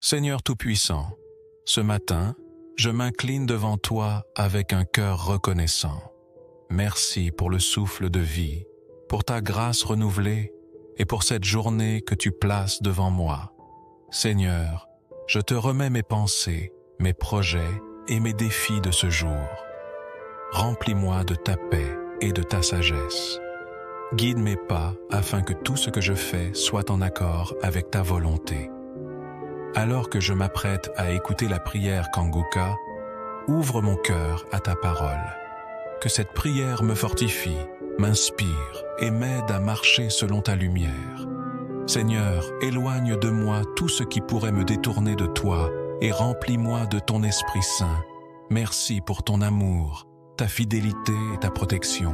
Seigneur Tout-Puissant, ce matin, je m'incline devant toi avec un cœur reconnaissant. Merci pour le souffle de vie, pour ta grâce renouvelée et pour cette journée que tu places devant moi. Seigneur, je te remets mes pensées, mes projets et mes défis de ce jour. Remplis-moi de ta paix et de ta sagesse. Guide mes pas afin que tout ce que je fais soit en accord avec ta volonté. Alors que je m'apprête à écouter la prière Kanguka, ouvre mon cœur à ta parole. Que cette prière me fortifie, m'inspire et m'aide à marcher selon ta lumière. Seigneur, éloigne de moi tout ce qui pourrait me détourner de toi et remplis-moi de ton Esprit Saint. Merci pour ton amour, ta fidélité et ta protection.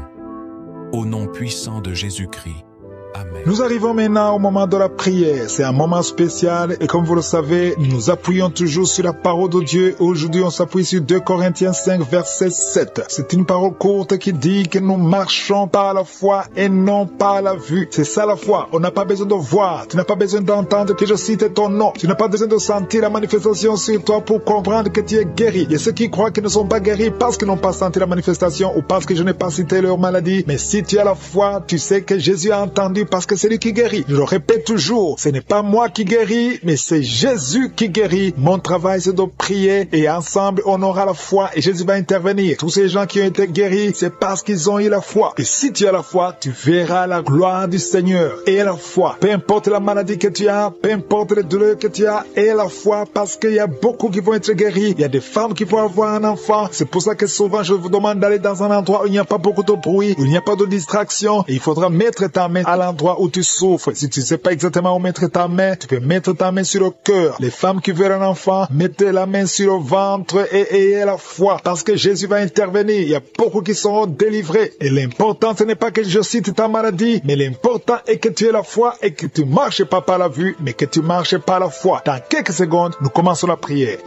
Au nom puissant de Jésus-Christ. Amen. Nous arrivons maintenant au moment de la prière. C'est un moment spécial et comme vous le savez, nous nous appuyons toujours sur la parole de Dieu. Aujourd'hui, on s'appuie sur 2 Corinthiens 5, verset 7. C'est une parole courte qui dit que nous marchons par la foi et non par la vue. C'est ça la foi. On n'a pas besoin de voir. Tu n'as pas besoin d'entendre que je cite ton nom. Tu n'as pas besoin de sentir la manifestation sur toi pour comprendre que tu es guéri. Il y a ceux qui croient qu'ils ne sont pas guéris parce qu'ils n'ont pas senti la manifestation ou parce que je n'ai pas cité leur maladie. Mais si tu as la foi, tu sais que Jésus a entendu parce que c'est lui qui guérit. Je le répète toujours, ce n'est pas moi qui guéris, mais c'est Jésus qui guérit. Mon travail, c'est de prier et ensemble, on aura la foi et Jésus va intervenir. Tous ces gens qui ont été guéris, c'est parce qu'ils ont eu la foi. Et si tu as la foi, tu verras la gloire du Seigneur. Et la foi, peu importe la maladie que tu as, peu importe les douleurs que tu as, et la foi parce qu'il y a beaucoup qui vont être guéris. Il y a des femmes qui vont avoir un enfant. C'est pour ça que souvent, je vous demande d'aller dans un endroit où il n'y a pas beaucoup de bruit, où il n'y a pas de distraction. Et il faudra mettre ta main à l'endroit où tu souffres. Si tu ne sais pas exactement où mettre ta main, tu peux mettre ta main sur le cœur. Les femmes qui veulent un enfant, mettez la main sur le ventre et ayez la foi parce que Jésus va intervenir. Il y a beaucoup qui seront délivrés. Et l'important, ce n'est pas que je cite ta maladie, mais l'important est que tu aies la foi et que tu marches pas par la vue, mais que tu marches par la foi. Dans quelques secondes, nous commençons la prière.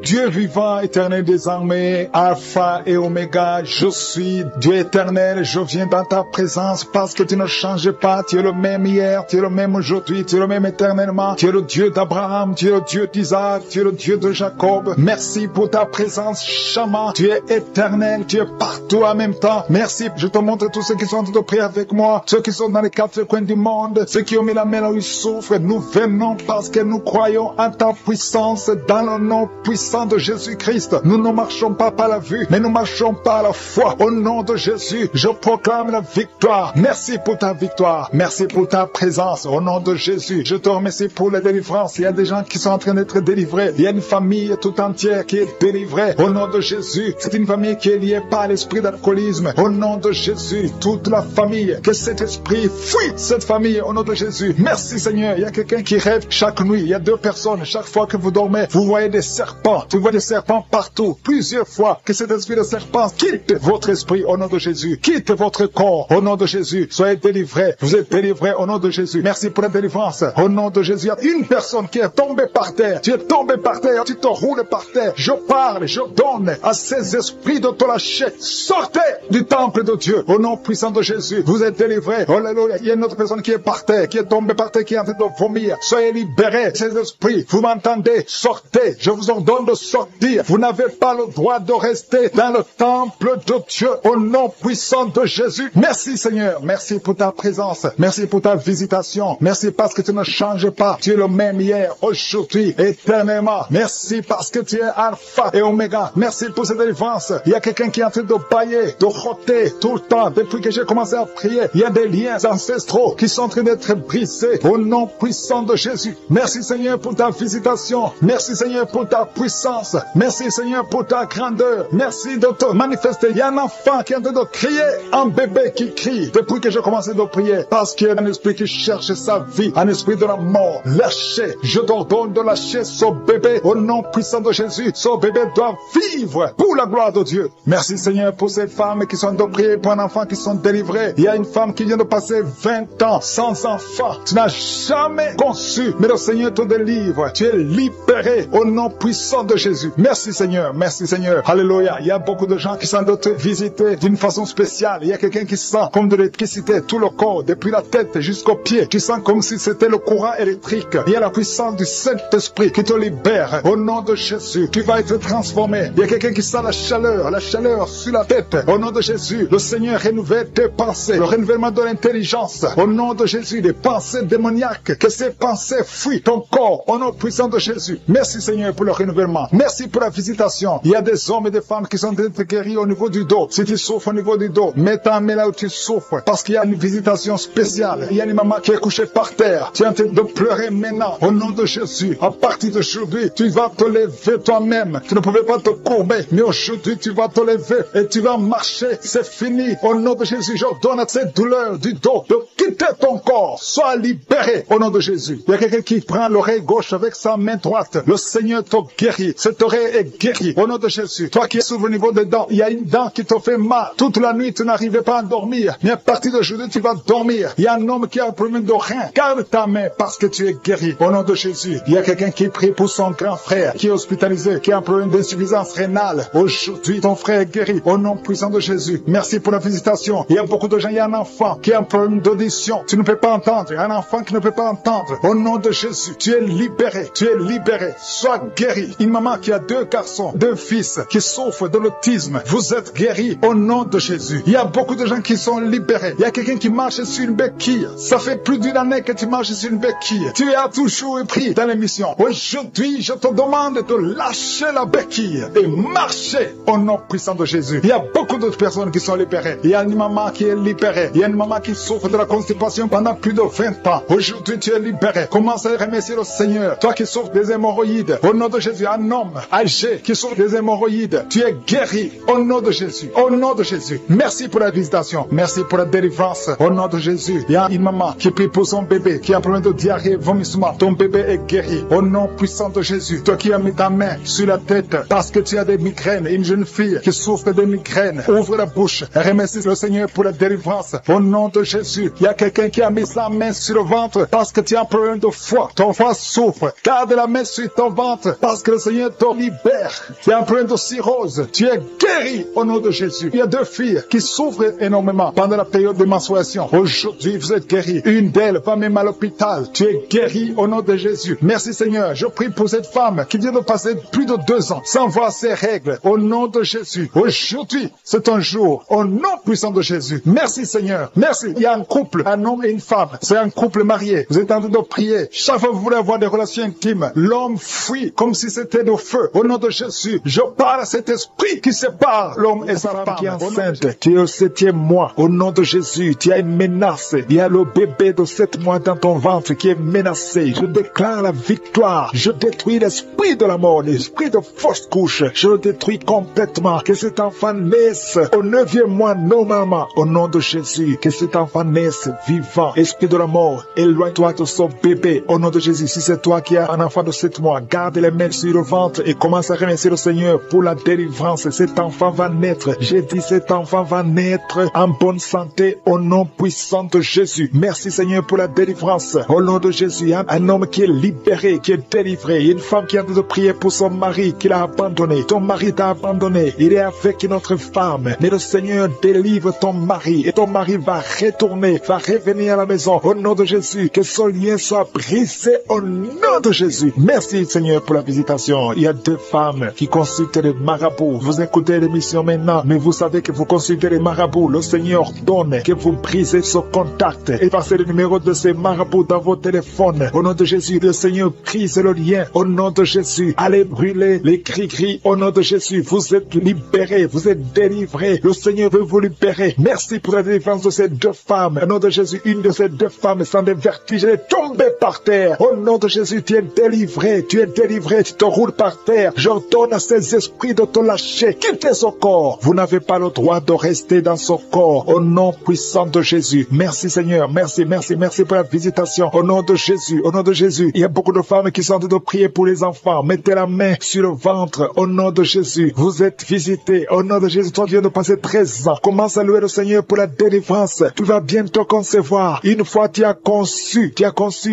Dieu vivant, éternel des armées, Alpha et Oméga, je suis Dieu éternel, je viens dans ta présence parce que tu ne changes pas, tu es le même hier, tu es le même aujourd'hui, tu es le même éternellement, tu es le Dieu d'Abraham, tu es le Dieu d'Isaac, tu es le Dieu de Jacob. Merci pour ta présence, Shama, tu es éternel, tu es partout en même temps. Merci, je te montre tous ceux qui sont en train de prier avec moi, ceux qui sont dans les 4 coins du monde, ceux qui ont mis la main là où ils souffrent. Nous venons parce que nous croyons en ta puissance, dans le nom puissant de Jésus-Christ. Nous ne marchons pas par la vue, mais nous marchons par la foi. Au nom de Jésus, je proclame la victoire. Merci pour ta victoire. Merci pour ta présence. Au nom de Jésus, je te remercie pour la délivrance. Il y a des gens qui sont en train d'être délivrés. Il y a une famille tout entière qui est délivrée. Au nom de Jésus, c'est une famille qui est liée par l'esprit d'alcoolisme. Au nom de Jésus, toute la famille, que cet esprit fuit cette famille. Au nom de Jésus, merci Seigneur. Il y a quelqu'un qui rêve chaque nuit. Il y a 2 personnes. Chaque fois que vous dormez, vous voyez des serpents. Tu vois des serpents partout, plusieurs fois. Que cet esprit de serpent quitte votre esprit au nom de Jésus. Quitte votre corps au nom de Jésus. Soyez délivrés. Vous êtes délivrés au nom de Jésus. Merci pour la délivrance. Au nom de Jésus, il y a une personne qui est tombée par terre. Tu es tombé par terre, tu te roules par terre. Je parle, je donne à ces esprits de te lâcher. Sortez du temple de Dieu au nom puissant de Jésus. Vous êtes délivrés. Oh là là, il y a une autre personne qui est par terre, qui est tombée par terre, qui est en train de vomir. Soyez libérés. Ces esprits, vous m'entendez? Sortez. Je vous ordonne de sortir. Vous n'avez pas le droit de rester dans le temple de Dieu au nom puissant de Jésus. Merci Seigneur. Merci pour ta présence. Merci pour ta visitation. Merci parce que tu ne changes pas. Tu es le même hier, aujourd'hui, éternellement. Merci parce que tu es Alpha et Oméga. Merci pour cette délivrance. Il y a quelqu'un qui est en train de bailler, de roter tout le temps. Depuis que j'ai commencé à prier, il y a des liens ancestraux qui sont en train d'être brisés au nom puissant de Jésus. Merci Seigneur pour ta visitation. Merci Seigneur pour ta puissance. Merci Seigneur pour ta grandeur. Merci de te manifester. Il y a un enfant qui est en train de crier, un bébé qui crie depuis que j'ai commencé de prier. Parce qu'il y a un esprit qui cherche sa vie, un esprit de la mort. Lâchez. Je t'ordonne de lâcher ce bébé au nom puissant de Jésus. Ce bébé doit vivre pour la gloire de Dieu. Merci Seigneur pour ces femmes qui sont en train de prier pour un enfant qui sont délivrés. Il y a une femme qui vient de passer 20 ans sans enfant. Tu n'as jamais conçu, mais le Seigneur te délivre. Tu es libéré au nom puissant de de Jésus. Merci Seigneur, merci Seigneur. Alléluia. Il y a beaucoup de gens qui sont visités d'une façon spéciale. Il y a quelqu'un qui sent comme de l'électricité, tout le corps, depuis la tête jusqu'aux pieds. Tu sens comme si c'était le courant électrique. Il y a la puissance du Saint-Esprit qui te libère. Au nom de Jésus, tu vas être transformé. Il y a quelqu'un qui sent la chaleur sur la tête. Au nom de Jésus, le Seigneur renouvelle tes pensées, le renouvellement de l'intelligence. Au nom de Jésus, des pensées démoniaques, que ces pensées fuient ton corps. Au nom puissant de Jésus. Merci Seigneur pour le renouvellement. Merci pour la visitation. Il y a des hommes et des femmes qui sont guéris au niveau du dos. Si tu souffres au niveau du dos, mets ta main là où tu souffres, parce qu'il y a une visitation spéciale. Il y a une maman qui est couchée par terre. Tu es en train de pleurer maintenant. Au nom de Jésus, à partir d'aujourd'hui, tu vas te lever toi-même. Tu ne pouvais pas te courber, mais aujourd'hui tu vas te lever et tu vas marcher. C'est fini. Au nom de Jésus, j'ordonne à cette douleur du dos de quitter ton corps. Sois libéré au nom de Jésus. Il y a quelqu'un qui prend l'oreille gauche avec sa main droite. Le Seigneur te guérit. Cette oreille est guérie au nom de Jésus. Toi qui es au niveau des dents, il y a une dent qui te fait mal. Toute la nuit, tu n'arrivais pas à dormir. Mais à partir d'aujourd'hui, tu vas dormir. Il y a un homme qui a un problème de rein. Garde ta main parce que tu es guéri au nom de Jésus. Il y a quelqu'un qui prie pour son grand frère qui est hospitalisé, qui a un problème d'insuffisance rénale. Aujourd'hui, ton frère est guéri au nom puissant de Jésus. Merci pour la visitation. Il y a beaucoup de gens, il y a un enfant qui a un problème d'audition. Tu ne peux pas entendre. Il y a un enfant qui ne peut pas entendre. Au nom de Jésus, tu es libéré. Tu es libéré. Sois guéri. Une maman qui a 2 garçons, 2 fils qui souffrent de l'autisme. Vous êtes guéris au nom de Jésus. Il y a beaucoup de gens qui sont libérés. Il y a quelqu'un qui marche sur une béquille. Ça fait plus d'une année que tu marches sur une béquille. Tu as toujours pris dans l'émission. Aujourd'hui, je te demande de lâcher la béquille et marcher au nom puissant de Jésus. Il y a beaucoup d'autres personnes qui sont libérées. Il y a une maman qui est libérée. Il y a une maman qui souffre de la constipation pendant plus de 20 ans. Aujourd'hui, tu es libéré. Commence à remercier le Seigneur. Toi qui souffres des hémorroïdes, au nom de Jésus, un homme âgé qui souffre des hémorroïdes, tu es guéri au nom de Jésus. Au nom de Jésus. Merci pour la visitation. Merci pour la délivrance. Au nom de Jésus. Il y a une maman qui prie pour son bébé qui a un problème de diarrhée, vomissement. Ton bébé est guéri. Au nom puissant de Jésus. Toi qui as mis ta main sur la tête parce que tu as des migraines. Une jeune fille qui souffre de migraines. Ouvre la bouche. Remercie le Seigneur pour la délivrance. Au nom de Jésus. Il y a quelqu'un qui a mis sa main sur le ventre parce que tu as un problème de foie. Ton foie souffre. Garde la main sur ton ventre parce que le Seigneur te libère. Tu as un problème de cirrhose. Tu es guéri au nom de Jésus. Il y a 2 filles qui souffrent énormément pendant la période de menstruation. Aujourd'hui, vous êtes guéris. Une d'elles va même à l'hôpital. Tu es guéri au nom de Jésus. Merci Seigneur. Je prie pour cette femme qui vient de passer plus de 2 ans sans voir ses règles. Au nom de Jésus. Aujourd'hui, c'est un jour. Au nom puissant de Jésus. Merci Seigneur. Merci. Il y a un couple, un homme et une femme. C'est un couple marié. Vous êtes en train de prier. Chaque fois que vous voulez avoir des relations intimes, l'homme fuit comme si c'était de feu. Au nom de Jésus, je parle à cet esprit qui sépare l'homme et sa femme qui est enceinte. Tu es au 7e mois. Au nom de Jésus, tu as une menace. Il y a le bébé de 7 mois dans ton ventre qui est menacé. Je déclare la victoire. Je détruis l'esprit de la mort, l'esprit de fausse couche. Je le détruis complètement. Que cet enfant naisse au 9e mois normalement. Au nom de Jésus, que cet enfant naisse vivant. Esprit de la mort, éloigne-toi de son bébé. Au nom de Jésus, si c'est toi qui as un enfant de 7 mois, garde les mains sur le ventre et commence à remercier le Seigneur pour la délivrance. Cet enfant va naître. J'ai dit cet enfant va naître en bonne santé au nom puissant de Jésus. Merci Seigneur pour la délivrance. Au nom de Jésus, un homme qui est libéré, qui est délivré. Une femme qui a de prier pour son mari qui l'a abandonné. Ton mari t'a abandonné. Il est avec une autre femme. Mais le Seigneur délivre ton mari et ton mari va retourner, va revenir à la maison. Au nom de Jésus, que son lien soit brisé au nom de Jésus. Merci Seigneur pour la visitation. Il y a 2 femmes qui consultent les marabouts. Vous écoutez l'émission maintenant, mais vous savez que vous consultez les marabouts. Le Seigneur donne que vous brisez ce contact et passez le numéro de ces marabouts dans vos téléphones. Au nom de Jésus, le Seigneur brise le lien. Au nom de Jésus, allez brûler les gris-gris. Au nom de Jésus, vous êtes libérés, vous êtes délivrés. Le Seigneur veut vous libérer. Merci pour la délivrance de ces 2 femmes. Au nom de Jésus, une de ces 2 femmes sans des vertiges, elle est tombée par terre. Au nom de Jésus, tu es délivré, tu es délivré, tu te roules par terre. J'ordonne à ces esprits de te lâcher. Quittez son corps. Vous n'avez pas le droit de rester dans son corps. Au nom puissant de Jésus. Merci Seigneur, merci, merci, merci pour la visitation. Au nom de Jésus, au nom de Jésus. Il y a beaucoup de femmes qui sont en train de prier pour les enfants. Mettez la main sur le ventre. Au nom de Jésus, vous êtes visités. Au nom de Jésus, toi qui viens de passer 13 ans. Commence à louer le Seigneur pour la délivrance. Tu vas bientôt concevoir. Une fois tu as conçu,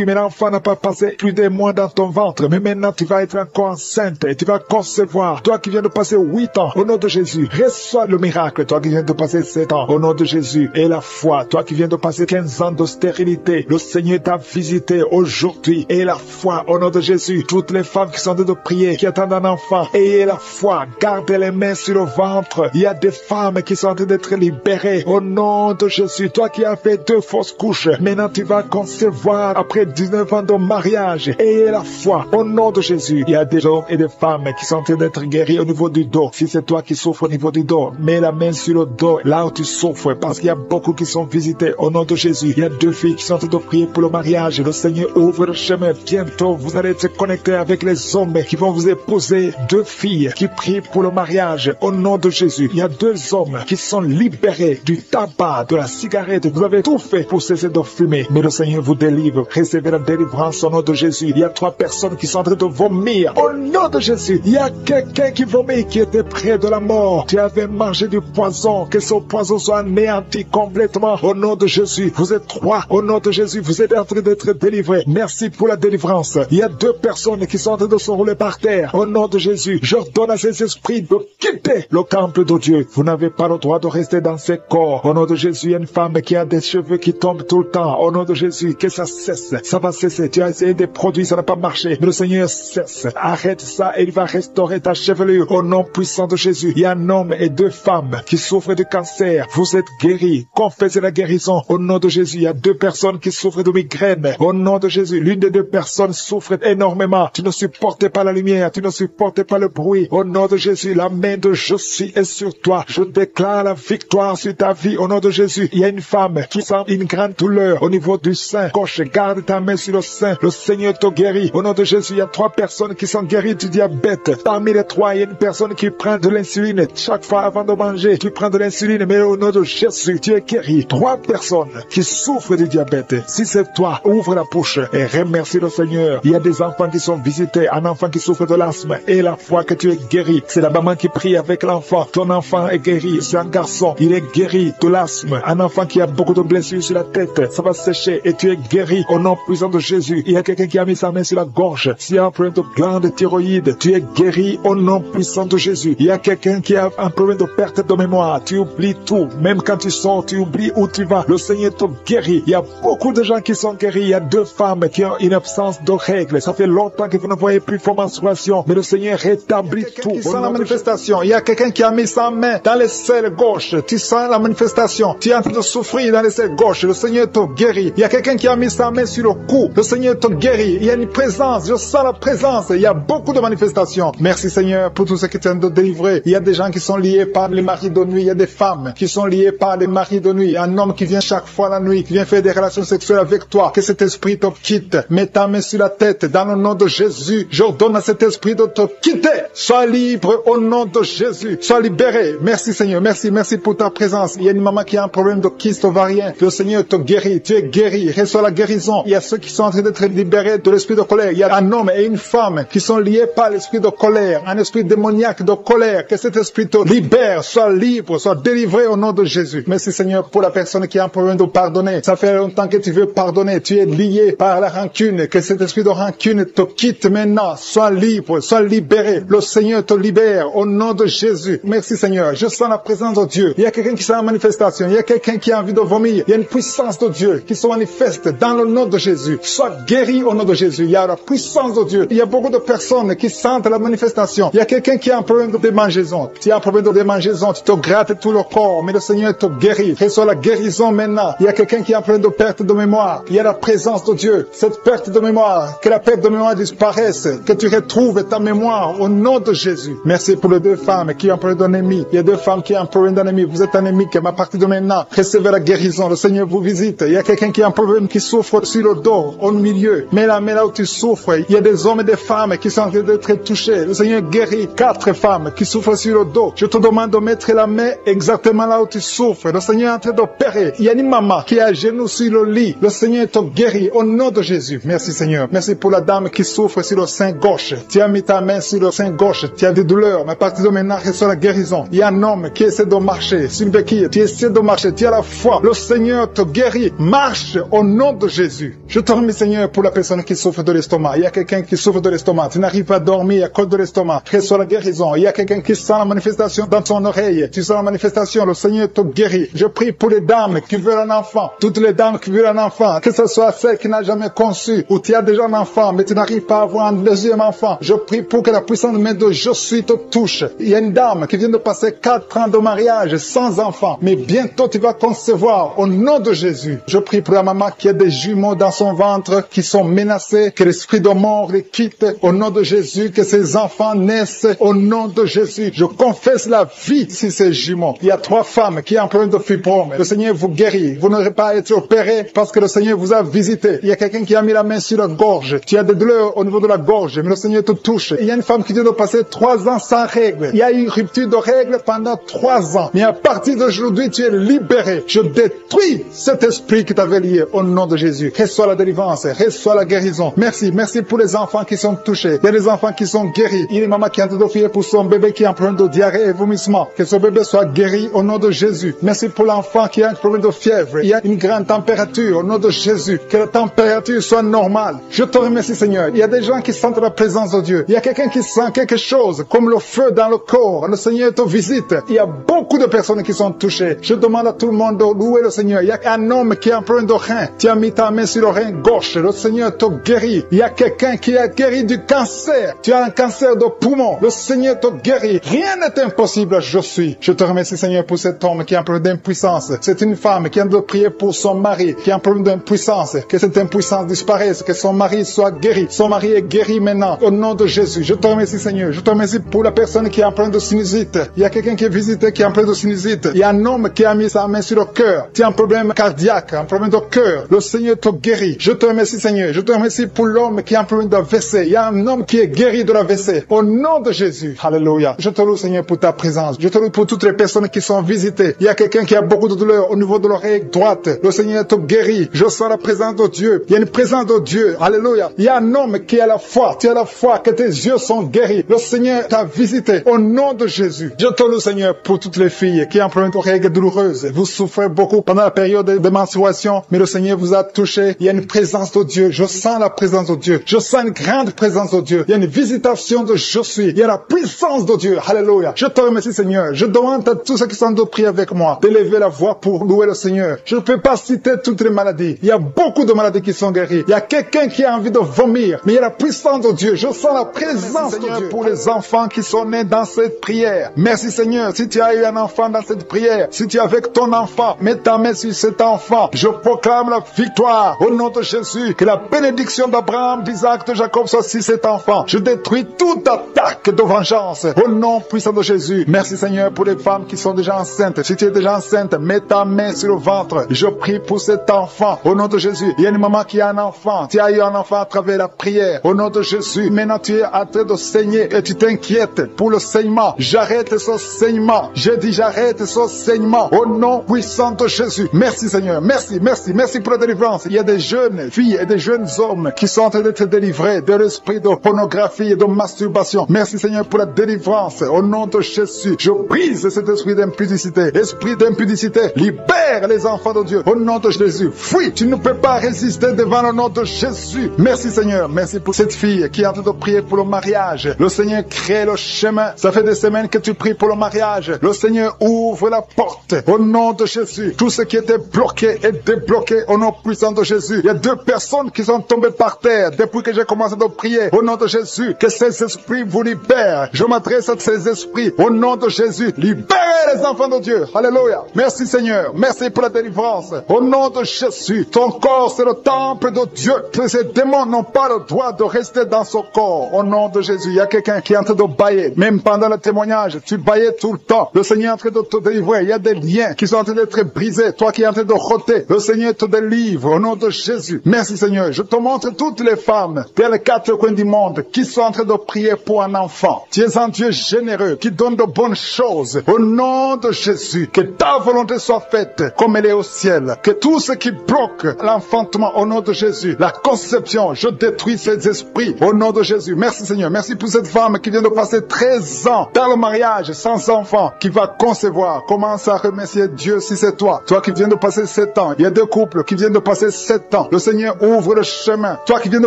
mais l'enfant n'a pas passé plus de mois dans ton ventre. Mais maintenant tu vas être encore enceinte. enceinte et tu vas concevoir. Toi qui viens de passer 8 ans, au nom de Jésus, reçois le miracle. Toi qui viens de passer 7 ans, au nom de Jésus, et la foi. Toi qui viens de passer 15 ans de stérilité, le Seigneur t'a visité aujourd'hui, et la foi, au nom de Jésus. Toutes les femmes qui sont en train de prier, qui attendent un enfant, ayez la foi, gardez les mains sur le ventre. Il y a des femmes qui sont en train d'être libérées, au nom de Jésus. Toi qui as fait 2 fausses couches, maintenant tu vas concevoir après 19 ans de mariage, ayez la foi, au nom de Jésus. Il y a des hommes et des femmes qui sont en train d'être guéris au niveau du dos. Si c'est toi qui souffres au niveau du dos, mets la main sur le dos, là où tu souffres, parce qu'il y a beaucoup qui sont visités au nom de Jésus. Il y a 2 filles qui sont en train de prier pour le mariage. Le Seigneur ouvre le chemin. Bientôt, vous allez être connectés avec les hommes qui vont vous épouser. 2 filles qui prient pour le mariage au nom de Jésus. Il y a 2 hommes qui sont libérés du tabac, de la cigarette. Vous avez tout fait pour cesser de fumer, mais le Seigneur vous délivre. Recevez la délivrance au nom de Jésus. Il y a 3 personnes qui sont en train de vomir au nom de Jésus. Il y a quelqu'un qui vomit, qui était près de la mort. Tu avais mangé du poison, que ce poison soit anéanti complètement au nom de Jésus. Vous êtes 3 au nom de Jésus. Vous êtes en train d'être délivrés. Merci pour la délivrance. Il y a 2 personnes qui sont en train de se rouler par terre au nom de Jésus. J'ordonne à ces esprits de quitter le temple de Dieu. Vous n'avez pas le droit de rester dans ces corps. Au nom de Jésus, il y a une femme qui a des cheveux qui tombent tout le temps. Au nom de Jésus, que ça cesse. Ça va cesser. Tu as essayé des produits, ça n'a pas marché. Mais le Seigneur cesse. Arrête ça et il va restaurer ta chevelure. Au nom puissant de Jésus, il y a un homme et 2 femmes qui souffrent de cancer. Vous êtes guéris. Confessez la guérison. Au nom de Jésus, il y a 2 personnes qui souffrent de migraine. Au nom de Jésus, l'une des 2 personnes souffre énormément. Tu ne supportes pas la lumière. Tu ne supportes pas le bruit. Au nom de Jésus, la main de je suis est sur toi. Je déclare la victoire sur ta vie. Au nom de Jésus, il y a une femme qui sent une grande douleur au niveau du sein gauche. Garde ta main sur le sein. Le Seigneur te guérit. Au nom de Jésus, il y a 3 personnes qui sont guéries du diabète. Parmi les 3, il y a une personne qui prend de l'insuline. Chaque fois avant de manger, tu prends de l'insuline, mais au nom de Jésus, tu es guéri. 3 personnes qui souffrent du diabète. Si c'est toi, ouvre la bouche et remercie le Seigneur. Il y a des enfants qui sont visités, un enfant qui souffre de l'asthme, et la foi que tu es guéri. C'est la maman qui prie avec l'enfant. Ton enfant est guéri. C'est un garçon. Il est guéri de l'asthme. Un enfant qui a beaucoup de blessures sur la tête, ça va sécher et tu es guéri au nom puissant de Jésus. Il y a quelqu'un qui a mis sa main sur la gorge. S'il y a un problème de glande thyroïde, tu es guéri au nom puissant de Jésus. Il y a quelqu'un qui a un problème de perte de mémoire. Tu oublies tout. Même quand tu sors, tu oublies où tu vas. Le Seigneur te guérit. Il y a beaucoup de gens qui sont guéris. Il y a 2 femmes qui ont une absence de règles. Ça fait longtemps que vous ne voyez plus vos menstruations. Mais le Seigneur rétablit tout. Qui sent la manifestation. Il y a quelqu'un qui a mis sa main dans les selles gauches. Tu sens la manifestation. Tu es en train de souffrir dans les selles gauches. Le Seigneur te guérit. Il y a quelqu'un qui a mis sa main sur le cou. Le Seigneur te guérit. Il y a une présence. Je sens la présence. Il y a beaucoup de manifestations. Merci Seigneur pour tout ce que tu viens de délivrer. Il y a des gens qui sont liés par les maris de nuit. Il y a des femmes qui sont liées par les maris de nuit. Un homme qui vient chaque fois la nuit, qui vient faire des relations sexuelles avec toi. Que cet esprit te quitte. Mets ta main sur la tête. Dans le nom de Jésus, j'ordonne à cet esprit de te quitter. Sois libre au nom de Jésus. Sois libéré. Merci Seigneur. Merci pour ta présence. Il y a une maman qui a un problème de kyste ovarien. Le Seigneur te guérit. Tu es guéri. Reçois la guérison. Il y a ceux qui sont en train d'être libérés de l'esprit de colère. Il y a un homme et une femme qui sont liés par l'esprit de colère. Un esprit démoniaque de colère. Que cet esprit te libère. Sois libre. Sois délivré au nom de Jésus. Merci Seigneur pour la personne qui a un problème de pardonner. Ça fait longtemps que tu veux pardonner. Tu es lié par la rancune. Que cet esprit de rancune te quitte maintenant. Sois libre. Sois libéré. Le Seigneur te libère au nom de Jésus. Merci Seigneur. Je sens la présence de Dieu. Il y a quelqu'un qui sent la manifestation. Il y a quelqu'un qui a envie de vomir. Il y a une puissance de Dieu qui se manifeste dans le nom de Jésus. Sois guéri au nom de Jésus. Il y a la puissance de Dieu. Il y a beaucoup de personnes qui sentent la manifestation. Il y a quelqu'un qui a un problème de démangeaison. Tu as un problème de démangeaison. Tu te grattes tout le corps. Mais le Seigneur te guérit. Reçois la guérison maintenant. Il y a quelqu'un qui a un problème de perte de mémoire. Il y a la présence de Dieu. Cette perte de mémoire. Que la perte de mémoire disparaisse. Que tu retrouves ta mémoire au nom de Jésus. Merci pour les 2 femmes qui ont un problème d'anémie. Il y a 2 femmes qui ont un problème d'anémie. Vous êtes anémique. Mais à partir de maintenant, recevez la guérison. Le Seigneur vous visite. Il y a quelqu'un qui a un problème qui souffre sur le dos, au milieu. Mais là où tu souffres, il y a des hommes et des femmes qui sont en train d'être touchés. Le Seigneur guérit 4 femmes qui souffrent sur le dos. Je te demande de mettre la main exactement là où tu souffres. Le Seigneur est en train d'opérer. Il y a une maman qui est à genoux sur le lit. Le Seigneur te guérit au nom de Jésus. Merci Seigneur. Merci pour la dame qui souffre sur le sein gauche. Tu as mis ta main sur le sein gauche. Tu as des douleurs. Mais à partir de maintenant, reçois la guérison. Il y a un homme qui essaie de marcher sur une béquille. Tu essaies de marcher. Tu as la foi. Le Seigneur te guérit. Marche au nom de Jésus. Je te remercie Seigneur pour la personne qui souffre de l'estomac. Il y a quelqu'un qui souffre de l'estomac. Tu n'arrives n'arrive pas à dormir à cause de l'estomac, reçois la guérison. Il y a quelqu'un qui sent la manifestation dans son oreille, tu sens la manifestation, le Seigneur te guérit. Je prie pour les dames qui veulent un enfant, toutes les dames qui veulent un enfant, que ce soit celle qui n'a jamais conçu, ou tu as déjà un enfant, mais tu n'arrives pas à avoir un deuxième enfant. Je prie pour que la puissante main de je suis te touche. Il y a une dame qui vient de passer 4 ans de mariage sans enfant, mais bientôt tu vas concevoir au nom de Jésus. Je prie pour la maman qui a des jumeaux dans son ventre qui sont menacés, que l'esprit de mort les quitte au nom de Jésus, que ces enfants naissent au nom de Jésus. Je confesse la vie sur ces jumeaux. Il y a 3 femmes qui ont un problème de fibrome. Le Seigneur vous guérit. Vous n'aurez pas à être opéré parce que le Seigneur vous a visité. Il y a quelqu'un qui a mis la main sur la gorge. Tu as des douleurs au niveau de la gorge, mais le Seigneur te touche. Il y a une femme qui vient de passer 3 ans sans règles. Il y a eu une rupture de règles pendant 3 ans. Mais à partir d'aujourd'hui, tu es libéré. Je détruis cet esprit qui t'avait lié au nom de Jésus. Reçois la délivrance, reçois la guérison. Merci, merci pour les enfants qui sont touchés. Il y a des enfants qui sont guéris. Il y a une maman qui est en train d'offrir pour son bébé qui a un problème de diarrhée et vomissement. Que ce bébé soit guéri au nom de Jésus. Merci pour l'enfant qui a un problème de fièvre. Il y a une grande température au nom de Jésus. Que la température soit normale. Je te remercie, Seigneur. Il y a des gens qui sentent la présence de Dieu. Il y a quelqu'un qui sent quelque chose comme le feu dans le corps. Le Seigneur te visite. Il y a beaucoup de personnes qui sont touchées. Je demande à tout le monde de louer le Seigneur. Il y a un homme qui a un problème de rein. Tu as mis ta main sur le rein gauche. Le Seigneur te guérit. Il y a quelqu'un qui a guéri du cancer. Tu as un cancer de poumon. Le Seigneur te guérit. Rien n'est impossible, je suis. Je te remercie, Seigneur, pour cet homme qui a un problème d'impuissance. C'est une femme qui a de prier pour son mari, qui a un problème d'impuissance. Que cette impuissance disparaisse, que son mari soit guéri. Son mari est guéri maintenant, au nom de Jésus. Je te remercie, Seigneur. Je te remercie pour la personne qui a un problème de sinusite. Il y a quelqu'un qui est visité qui a un problème de sinusite. Il y a un homme qui a mis sa main sur le cœur. Tu as un problème cardiaque, un problème de cœur. Le Seigneur te guérit. Je te remercie, Seigneur. Je te remercie pour l'homme qui a un problème d'AVC. Il y a un homme qui est guéri de l'AVC. Au nom de Jésus. Alléluia. Je te loue, Seigneur, pour ta présence. Je te loue pour toutes les personnes qui sont visitées. Il y a quelqu'un qui a beaucoup de douleur au niveau de l'oreille droite. Le Seigneur te guérit. Je sens la présence de Dieu. Il y a une présence de Dieu. Alléluia. Il y a un homme qui a la foi. Tu as la foi que tes yeux sont guéris. Le Seigneur t'a visité. Au nom de Jésus. Je te loue, Seigneur, pour toutes les filles qui ont un problème de règles douloureuses. Vous souffrez beaucoup pendant la période de menstruation, mais le Seigneur vous a touché. Il y a une présence de Dieu. Je sens la présence de Dieu. Je sens une grande présence de Dieu. Il y a une visitation de je suis. Il y a la puissance de Dieu. Alléluia. Je te remercie, Seigneur. Je demande à tous ceux qui sont de prier avec moi d'élever la voix pour louer le Seigneur. Je ne peux pas citer toutes les maladies. Il y a beaucoup de maladies qui sont guéries. Il y a quelqu'un qui a envie de vomir, mais il y a la puissance de Dieu. Je sens la présence de Dieu pour les enfants qui sont nés dans cette prière. Merci, Seigneur. Si tu as eu un enfant dans cette prière, si tu es avec ton enfant, mets ta main sur cet enfant. Je proclame la victoire au nom de Jésus. Que la bénédiction d'Abraham, d'Isaac, de Jacob soit sur cet enfant. Je détruis toute attaque de vengeance au nom puissant de Jésus. Merci, Seigneur, pour les femmes qui sont déjà enceintes. Si tu es déjà enceinte, mets ta main sur le ventre. Je prie pour cet enfant au nom de Jésus. Il y a une maman qui a un enfant. Tu as eu un enfant à travers la prière au nom de Jésus. Maintenant, tu es en train de saigner et tu t'inquiètes pour le saignement. J'arrête ce saignement. Je dis j'arrête ce saignement au nom puissant de Jésus. Merci, Seigneur. Merci, merci, merci pour la délivrance. Il y a des jeunes filles et des jeunes hommes qui sont en train d'être délivrés de l'esprit de pornographie et de masturbation. Merci, Seigneur, pour la délivrance au nom de Jésus. Je brise cet esprit d'impudicité. Esprit d'impudicité, libère les enfants de Dieu au nom de Jésus. Fuis, tu ne peux pas résister devant le nom de Jésus. Merci, Seigneur. Merci pour cette fille qui est en train de prier pour le mariage. Le Seigneur crée le chemin. Ça fait des semaines que tu pries pour le mariage. Le Seigneur ouvre la porte au nom de Jésus. Tout ce qui était bloqué est débloqué au nom puissant de Jésus. Il y a 2 personnes qui sont tombées par terre depuis que j'ai commencé de prier au nom de Jésus. Que ces esprits vous libèrent. Je m'adresse à ces esprits au nom de Jésus. Libérez les enfants de Dieu. Alléluia. Merci, Seigneur. Merci pour la délivrance. Au nom de Jésus. Ton corps, c'est le temple de Dieu. Ces démons n'ont pas le droit de rester dans son corps. Au nom de Jésus. Il y a quelqu'un qui est en train de bailler. Même pendant le témoignage, tu baillais tout le temps. Le Seigneur est en train de te délivrer. Il y a des liens qui sont en train d'être brisés. Toi qui es en train de rôter, le Seigneur te délivre. Au nom de Jésus. Merci, Seigneur. Je te montre toutes les femmes dans les 4 coins du monde qui sont en train de prier pour un enfant. Tu es un Dieu généreux qui donne de bonnes choses. Au nom de Jésus. Que ta volonté soit faite comme elle est au ciel. Que tout ce qui bloque l'enfantement au nom de Jésus, la conception, je détruis ces esprits au nom de Jésus. Merci, Seigneur. Merci pour cette femme qui vient de passer 13 ans dans le mariage sans enfant, qui va concevoir. Commence à remercier Dieu si c'est toi. Toi qui viens de passer 7 ans. Il y a 2 couples qui viennent de passer 7 ans. Le Seigneur ouvre le chemin. Toi qui viens de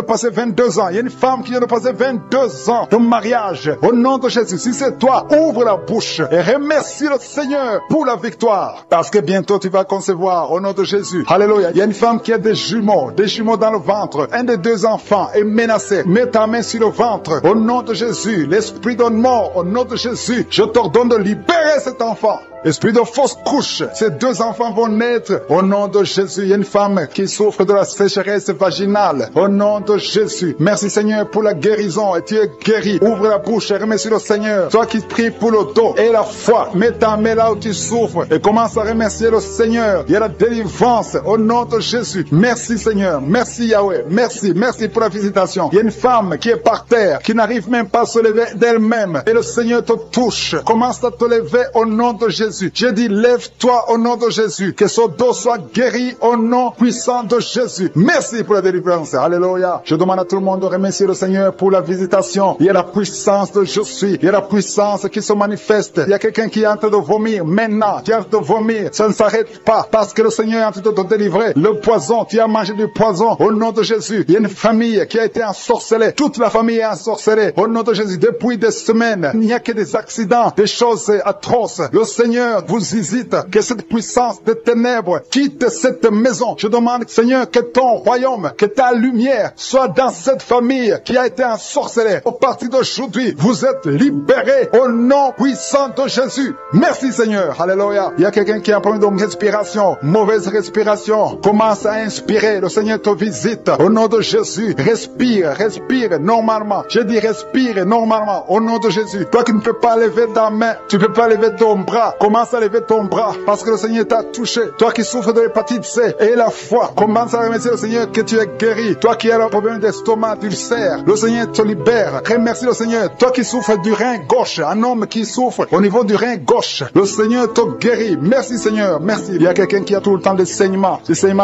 passer 22 ans. Il y a une femme qui vient de passé 22 ans de mariage. Au nom de Jésus, si c'est toi, ouvre la bouche et remercie le Seigneur pour la victoire. Parce que bientôt tu vas concevoir au nom de Jésus. Alléluia. Il y a une femme qui a des jumeaux dans le ventre. Un des deux enfants est menacé. Mets ta main sur le ventre. Au nom de Jésus, l'esprit de mort, au nom de Jésus, je t'ordonne de libérer cet enfant. Esprit de fausse couche, ces deux enfants vont naître au nom de Jésus. Il y a une femme qui souffre de la sécheresse vaginale au nom de Jésus. Merci Seigneur pour la guérison et tu es guéri. Ouvre la bouche et remercie le Seigneur. Toi qui pries pour le dos et la foi, mets ta main là où tu souffres et commence à remercier le Seigneur. Il y a la délivrance au nom de Jésus. Merci Seigneur, merci Yahweh, merci pour la visitation. Il y a une femme qui est par terre, qui n'arrive même pas à se lever d'elle-même et le Seigneur te touche. Commence à te lever au nom de Jésus. J'ai dit, lève-toi au nom de Jésus. Que son dos soit guéri au nom puissant de Jésus. Merci pour la délivrance. Alléluia. Je demande à tout le monde de remercier le Seigneur pour la visitation. Il y a la puissance de je suis. Il y a la puissance qui se manifeste. Il y a quelqu'un qui est en train de vomir maintenant. Qui est en train de vomir. Ça ne s'arrête pas parce que le Seigneur est en train de te délivrer. Le poison, tu as mangé du poison au nom de Jésus. Il y a une famille qui a été ensorcelée. Toute la famille est ensorcelée au nom de Jésus. Depuis des semaines, il n'y a que des accidents, des choses atroces. Le Seigneur vous hésite, que cette puissance de ténèbres quitte cette maison. Je demande, Seigneur, que ton royaume, que ta lumière soit dans cette famille qui a été ensorcelée. Au partir d'aujourd'hui, vous êtes libérés au nom puissant de Jésus. Merci Seigneur. Alléluia. Il y a quelqu'un qui a un problème de respiration, mauvaise respiration. Commence à inspirer. Le Seigneur te visite. Au nom de Jésus, respire normalement. Je dis respire normalement. Au nom de Jésus. Toi qui ne peux pas lever ta main, tu ne peux pas lever ton bras. Commence à lever ton bras parce que le Seigneur t'a touché. Toi qui souffres de l'hépatite C et la foi, commence à remercier le Seigneur que tu es guéri. Toi qui as un problème d'estomac, d'ulcère, le Seigneur te libère. Remercie le Seigneur. Toi qui souffres du rein gauche, un homme qui souffre au niveau du rein gauche, le Seigneur te guérit. Merci Seigneur, merci. Il y a quelqu'un qui a tout le temps des saignements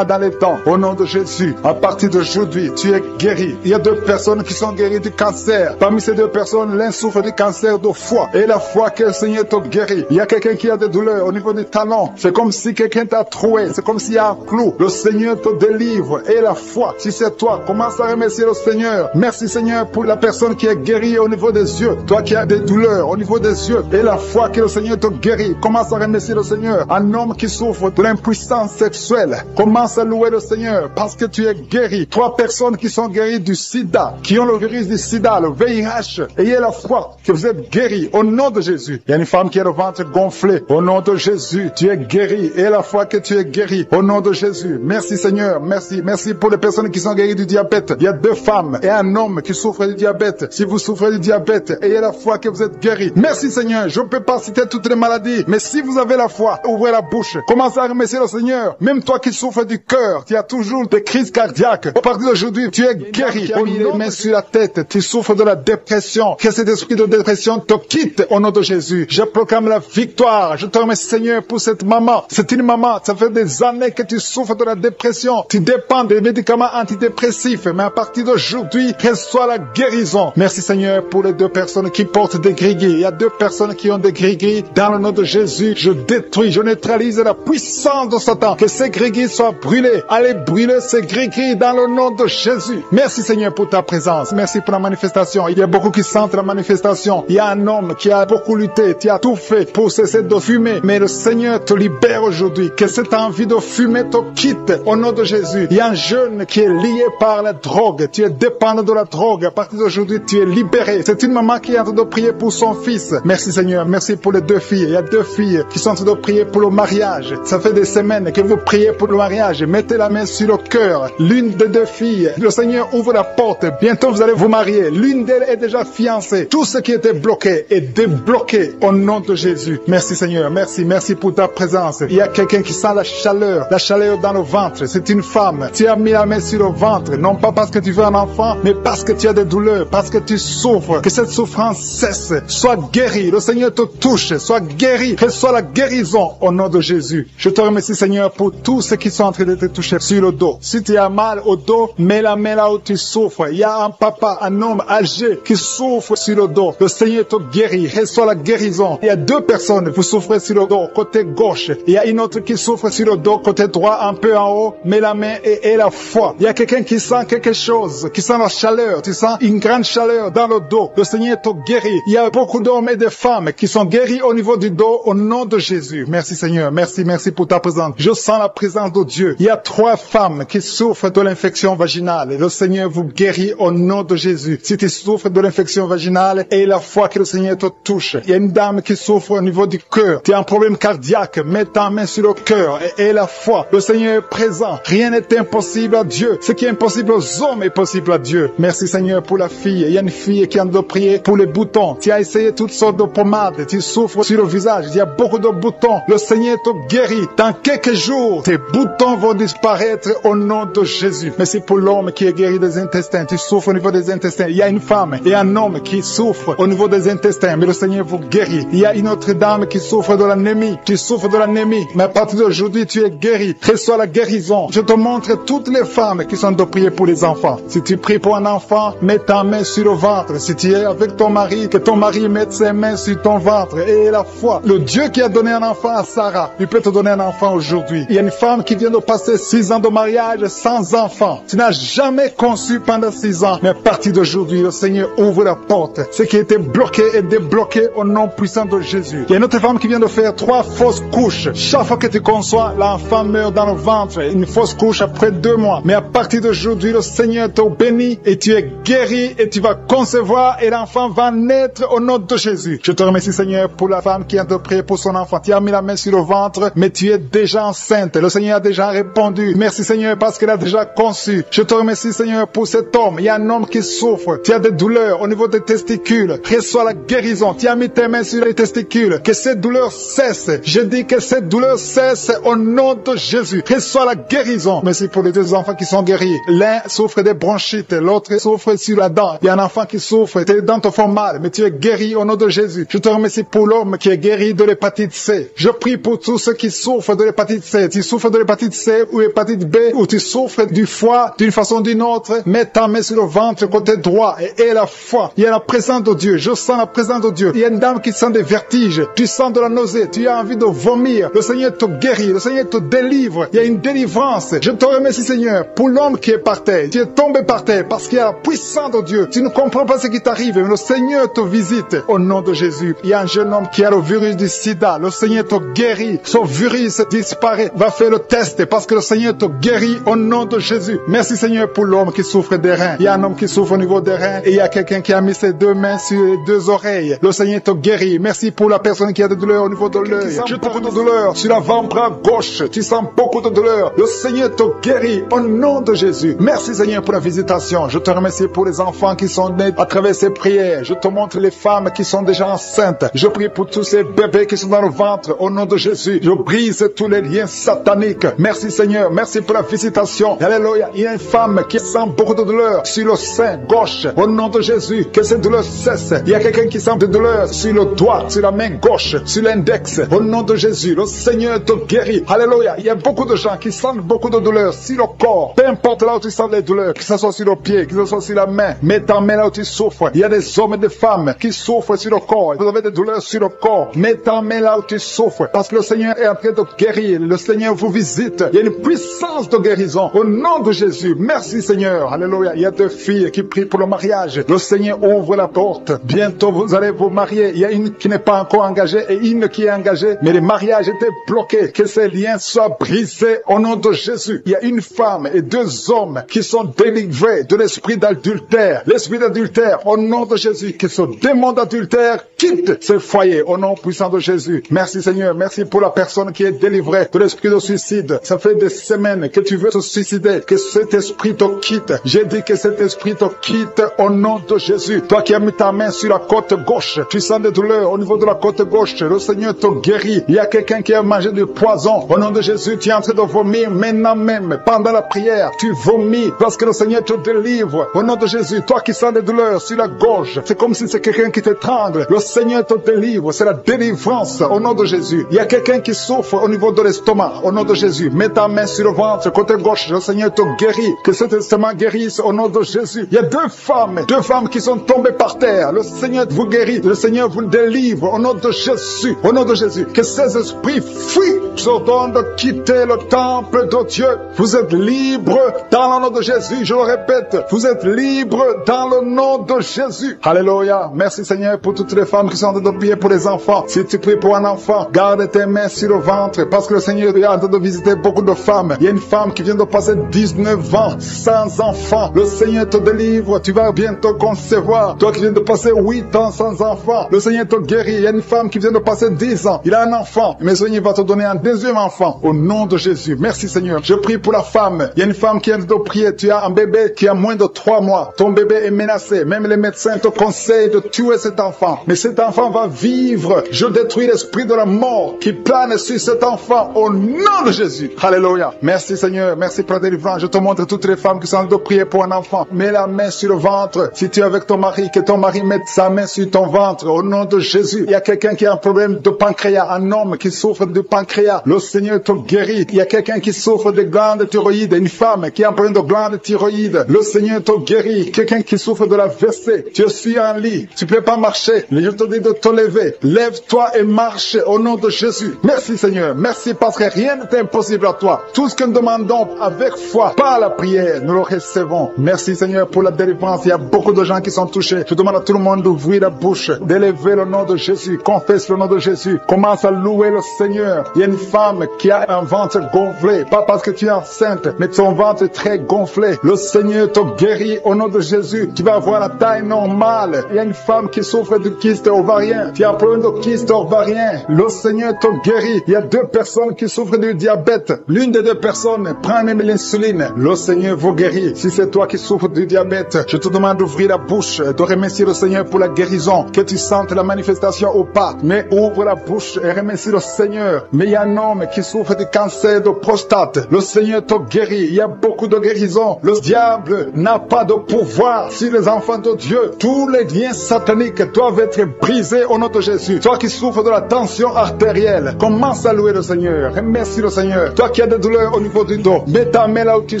dans les dents. Au nom de Jésus, à partir d'aujourd'hui, tu es guéri. Il y a deux personnes qui sont guéries du cancer. Parmi ces deux personnes, l'un souffre du cancer de foie et la foi que le Seigneur te guérit. Il y a quelqu'un qui a des douleurs au niveau des talons. C'est comme si quelqu'un t'a troué. C'est comme s'il y a un clou. Le Seigneur te délivre. Et la foi, si c'est toi, commence à remercier le Seigneur. Merci Seigneur pour la personne qui est guérie au niveau des yeux. Toi qui as des douleurs au niveau des yeux. Et la foi que le Seigneur te guérit. Commence à remercier le Seigneur. Un homme qui souffre de l'impuissance sexuelle. Commence à louer le Seigneur parce que tu es guéri. 3 personnes qui sont guéries du sida, qui ont le virus du sida, le VIH. Ayez la foi que vous êtes guéris au nom de Jésus. Il y a une femme qui a le ventre gonflé. Au nom de Jésus, tu es guéri. Et la foi que tu es guéri. Au nom de Jésus. Merci Seigneur. Merci pour les personnes qui sont guéries du diabète. Il y a 2 femmes et un homme qui souffrent du diabète. Si vous souffrez du diabète, ayez la foi que vous êtes guéri. Merci Seigneur. Je ne peux pas citer toutes les maladies. Mais si vous avez la foi, ouvrez la bouche. Commencez à remercier le Seigneur. Même toi qui souffres du cœur, tu as toujours des crises cardiaques. À partir d'aujourd'hui, tu es guéri. Pose les mains sur la tête. Tu souffres de la dépression. Que cet esprit de dépression te quitte au nom de Jésus. Je proclame la victoire. Je te remercie Seigneur pour cette maman. C'est une maman. Ça fait des années que tu souffres de la dépression. Tu dépends des médicaments antidépressifs. Mais à partir d'aujourd'hui, reçois la guérison. Merci Seigneur pour les 2 personnes qui portent des gris-gris. Il y a 2 personnes qui ont des gris-gris. Dans le nom de Jésus, je détruis, je neutralise la puissance de Satan. Que ces gris-gris soient brûlés. Allez brûler ces gris-gris dans le nom de Jésus. Merci Seigneur pour ta présence. Merci pour la manifestation. Il y a beaucoup qui sentent la manifestation. Il y a un homme qui a beaucoup lutté. Tu as tout fait pour cesser de fumer. Mais le Seigneur te libère aujourd'hui. Que cette envie de fumer te quitte au nom de Jésus. Il y a un jeune qui est lié par la drogue. Tu es dépendant de la drogue. À partir d'aujourd'hui, tu es libéré. C'est une maman qui est en train de prier pour son fils. Merci Seigneur. Merci pour les 2 filles. Il y a 2 filles qui sont en train de prier pour le mariage. Ça fait des semaines que vous priez pour le mariage. Mettez la main sur le cœur. L'une des 2 filles, le Seigneur ouvre la porte. Bientôt vous allez vous marier. L'une d'elles est déjà fiancée. Tout ce qui était bloqué est débloqué au nom de Jésus. Merci Seigneur. Merci pour ta présence. Il y a quelqu'un qui sent la chaleur dans le ventre. C'est une femme. Tu as mis la main sur le ventre. Non pas parce que tu veux un enfant, mais parce que tu as des douleurs, parce que tu souffres. Que cette souffrance cesse. Sois guéri. Le Seigneur te touche. Sois guéri. Reçois la guérison au nom de Jésus. Je te remercie Seigneur pour tous ceux qui sont en train de te toucher sur le dos. Si tu as mal au dos, mets la main là où tu souffres. Il y a un papa, un homme âgé qui souffre sur le dos. Le Seigneur te guérit. Reçois la guérison. Il y a 2 personnes. Vous souffrez souffre sur le dos, côté gauche. Il y a une autre qui souffre sur le dos, côté droit, un peu en haut, mais la main et la foi. Il y a quelqu'un qui sent quelque chose, qui sent la chaleur. Tu sens une grande chaleur dans le dos. Le Seigneur te guérit. Il y a beaucoup d'hommes et de femmes qui sont guéris au niveau du dos au nom de Jésus. Merci Seigneur. Merci pour ta présence. Je sens la présence de Dieu. Il y a 3 femmes qui souffrent de l'infection vaginale. Le Seigneur vous guérit au nom de Jésus. Si tu souffres de l'infection vaginale, et la foi que le Seigneur te touche. Il y a une dame qui souffre au niveau du cœur. Tu as un problème cardiaque. Mets ta main sur le cœur et la foi. Le Seigneur est présent. Rien n'est impossible à Dieu. Ce qui est impossible aux hommes est possible à Dieu. Merci Seigneur pour la fille. Il y a une fille qui a de prier pour les boutons. Tu as essayé toutes sortes de pommades. Tu souffres sur le visage. Il y a beaucoup de boutons. Le Seigneur te guérit. Dans quelques jours, tes boutons vont disparaître au nom de Jésus. Merci pour l'homme qui est guéri des intestins. Tu souffres au niveau des intestins. Il y a une femme et un homme qui souffrent au niveau des intestins. Mais le Seigneur vous guérit. Il y a une autre dame qui souffre de l'anémie. Tu souffres de l'anémie. Mais à partir d'aujourd'hui, tu es guéri. Reçois la guérison. Je te montre toutes les femmes qui sont de prier pour les enfants. Si tu pries pour un enfant, mets ta main sur le ventre. Si tu es avec ton mari, que ton mari mette ses mains sur ton ventre. Et la foi. Le Dieu qui a donné un enfant à Sarah, il peut te donner un enfant aujourd'hui. Il y a une femme qui vient de passer 6 ans de mariage sans enfant. Tu n'as jamais conçu pendant 6 ans. Mais à partir d'aujourd'hui, le Seigneur ouvre la porte. Ce qui était bloqué est débloqué au nom puissant de Jésus. Il y a une autre femme qui vient de faire 3 fausses couches. Chaque fois que tu conçois, l'enfant meurt dans le ventre. Une fausse couche après 2 mois. Mais à partir d'aujourd'hui, le Seigneur te bénit et tu es guéri et tu vas concevoir et l'enfant va naître au nom de Jésus. Je te remercie Seigneur pour la femme qui a de prier pour son enfant. Tu as mis la main sur le ventre, mais tu es déjà enceinte. Le Seigneur a déjà répondu. Merci Seigneur parce qu'elle a déjà conçu. Je te remercie Seigneur pour cet homme. Il y a un homme qui souffre. Tu as des douleurs au niveau des testicules. Reçois la guérison. Tu as mis tes mains sur les testicules. Que cette douleur cesse. Je dis que cette douleur cesse au nom de Jésus. Reçois la guérison. Merci pour les 2 enfants qui sont guéris. L'un souffre des bronchites, l'autre souffre sur la dent. Il y a un enfant qui souffre. Tes dents te font mal, mais tu es guéri au nom de Jésus. Je te remercie pour l'homme qui est guéri de l'hépatite C. Je prie pour tous ceux qui souffrent de l'hépatite C. Tu souffres de l'hépatite C ou l'hépatite B, ou tu souffres du foie d'une façon ou d'une autre, mets ta main sur le ventre côté droit et la foi. Il y a la présence de Dieu. Je sens la présence de Dieu. Il y a une dame qui sent des vertiges. Tu sens de la nausée. Tu as envie de vomir. Le Seigneur te guérit. Le Seigneur te délivre. Il y a une délivrance. Je te remercie Seigneur pour l'homme qui est par terre. Tu es tombé par terre parce qu'il y a la puissance de Dieu. Tu ne comprends pas ce qui t'arrive, mais le Seigneur te visite au nom de Jésus. Il y a un jeune homme qui a le virus du sida. Le Seigneur te guérit. Son virus disparaît. Va faire le test parce que le Seigneur te guérit au nom de Jésus. Merci Seigneur pour l'homme qui souffre des reins. Il y a un homme qui souffre au niveau des reins et il y a quelqu'un qui a mis ses 2 mains sur les 2 oreilles. Le Seigneur te guérit. Merci pour la personne qui a des douleurs au niveau de l'œil. Tu as beaucoup de douleurs sur l'avant-bras gauche. Tu sens beaucoup de douleurs. Le Seigneur te guérit au nom de Jésus. Merci Seigneur pour la visitation. Je te remercie pour les enfants qui sont nés à travers ces prières. Je te montre les femmes qui sont déjà enceintes. Je prie pour tous ces bébés qui sont dans le ventre au nom de Jésus. Je brise tous les liens sataniques. Merci Seigneur. Merci pour la visitation. Alléluia. Il y a une femme qui sent beaucoup de douleurs sur le sein gauche. Au nom de Jésus, que cette douleur cesse. Il y a quelqu'un qui sent des douleurs sur le doigt, sur la main gauche, sur l'index. Au nom de Jésus, le Seigneur te guérit. Alléluia. Il y a beaucoup de gens qui sentent beaucoup de douleurs sur le corps. Peu importe là où tu sens les douleurs, que ce soit sur le pied, que ce soit sur la main. Mets ta main là où tu souffres. Il y a des hommes et des femmes qui souffrent sur le corps. Vous avez des douleurs sur le corps. Mets ta main là où tu souffres. Parce que le Seigneur est en train de guérir. Le Seigneur vous visite. Il y a une puissance de guérison. Au nom de Jésus. Merci Seigneur. Alléluia. Il y a 2 filles qui prient pour le mariage. Le Seigneur ouvre la porte. Bientôt vous allez vous marier. Il y a une qui n'est pas encore engagée et une qui est engagée. Mais le mariage était bloqué. Que ces liens soient brisés au nom de Jésus. Il y a une femme et 2 hommes qui sont délivrés de l'esprit d'adultère. L'esprit d'adultère au nom de Jésus. Que ce démon d'adultère quitte ce foyer au nom puissant de Jésus. Merci Seigneur. Merci pour la personne qui est délivrée de l'esprit de suicide. Ça fait des semaines que tu veux te suicider. Que cet esprit te quitte. J'ai dit que cet esprit te quitte au nom de Jésus. Toi qui as mis ta main sur la côte gauche, tu sens des douleurs au niveau de la côte gauche. Le Seigneur te guérit. Il y a quelqu'un qui a mangé du poison. Au nom de Jésus, tu es en train de vomir maintenant même. Pendant la prière, tu vomis parce que le Seigneur te délivre. Au nom de Jésus, toi qui sens des douleurs sur la gorge, c'est comme si c'est quelqu'un qui t'étrangle. Le Seigneur te délivre. C'est la délivrance au nom de Jésus. Il y a quelqu'un qui souffre au niveau de l'estomac. Au nom de Jésus, mets ta main sur le ventre, côté gauche. Le Seigneur te guérit. Que cet estomac guérisse au nom de Jésus. Il y a 2 femmes qui sont tombées par terre. Le Seigneur vous guérit. Le Seigneur vous délivre au nom de Jésus. Jésus, au nom de Jésus, que ces esprits fuient. J'ordonne de quitter le temple de Dieu. Vous êtes libres dans le nom de Jésus. Je le répète, vous êtes libres dans le nom de Jésus. Alléluia. Merci Seigneur pour toutes les femmes qui sont en train de prier pour les enfants. Si tu pries pour un enfant, garde tes mains sur le ventre parce que le Seigneur est en train de visiter beaucoup de femmes. Il y a une femme qui vient de passer 19 ans sans enfant. Le Seigneur te délivre. Tu vas bientôt concevoir. Toi qui viens de passer 8 ans sans enfant, le Seigneur te guérit. Il y a une femme qui vient de passer 10 ans. Il a un enfant. Mais le Seigneur va te donner un deuxième enfant au nom de Jésus. Merci Seigneur. Je prie pour la femme. Il y a une femme qui vient de prier. Tu as un bébé qui a moins de 3 mois. Ton bébé est menacé. Même les médecins te conseillent de tuer cet enfant. Mais cet enfant va vivre. Je détruis l'esprit de la mort qui plane sur cet enfant au nom de Jésus. Alléluia. Merci Seigneur. Merci pour la délivrance. Je te montre toutes les femmes qui sont en train de prier pour un enfant. Mets la main sur le ventre. Si tu es avec ton mari, que ton mari mette sa main sur ton ventre au nom de Jésus. Il y a quelqu'un qui a un problème de pancréas. Un homme qui souffre de pancréas. Le Seigneur te guérit. Il y a quelqu'un qui souffre de glandes thyroïdes. Une femme qui a un problème de glandes thyroïdes. Le Seigneur te guérit. Quelqu'un qui souffre de la WC. Tu es sur un lit. Tu ne peux pas marcher. Mais je te dis de te lever. Lève-toi et marche au nom de Jésus. Merci Seigneur. Merci parce que rien n'est impossible à toi. Tout ce que nous demandons avec foi, par la prière, nous le recevons. Merci Seigneur pour la délivrance. Il y a beaucoup de gens qui sont touchés. Je demande à tout le monde d'ouvrir la bouche, d'élever le nom de Jésus. Confesse le nom de Jésus. Commence à louer le Seigneur. Il y a une femme qui a un ventre gonflé. Pas parce que tu es enceinte, mais ton ventre est très gonflé. Le Seigneur te guérit au nom de Jésus. Tu vas avoir la taille normale. Il y a une femme qui souffre de kyste ovarien. Tu as un problème de kyste ovarien. Le Seigneur te guérit. Il y a 2 personnes qui souffrent du diabète. L'une des 2 personnes prend même l'insuline. Le Seigneur vous guérit. Si c'est toi qui souffres du diabète, je te demande d'ouvrir la bouche, de remercier le Seigneur pour la guérison. Que tu sentes la manifestation ou pas. Mais ouvre la bouche et remercie le Seigneur. Mais il y a un homme qui souffre du cancer de prostate. Le Seigneur te guérit. Il y a beaucoup de guérisons. Le diable n'a pas de pouvoir sur les enfants de Dieu. Tous les liens sataniques doivent être brisés au nom de Jésus. Toi qui souffres de la tension artérielle, commence à louer le Seigneur. Remercie le Seigneur. Toi qui as des douleurs au niveau du dos, mets ta main là où tu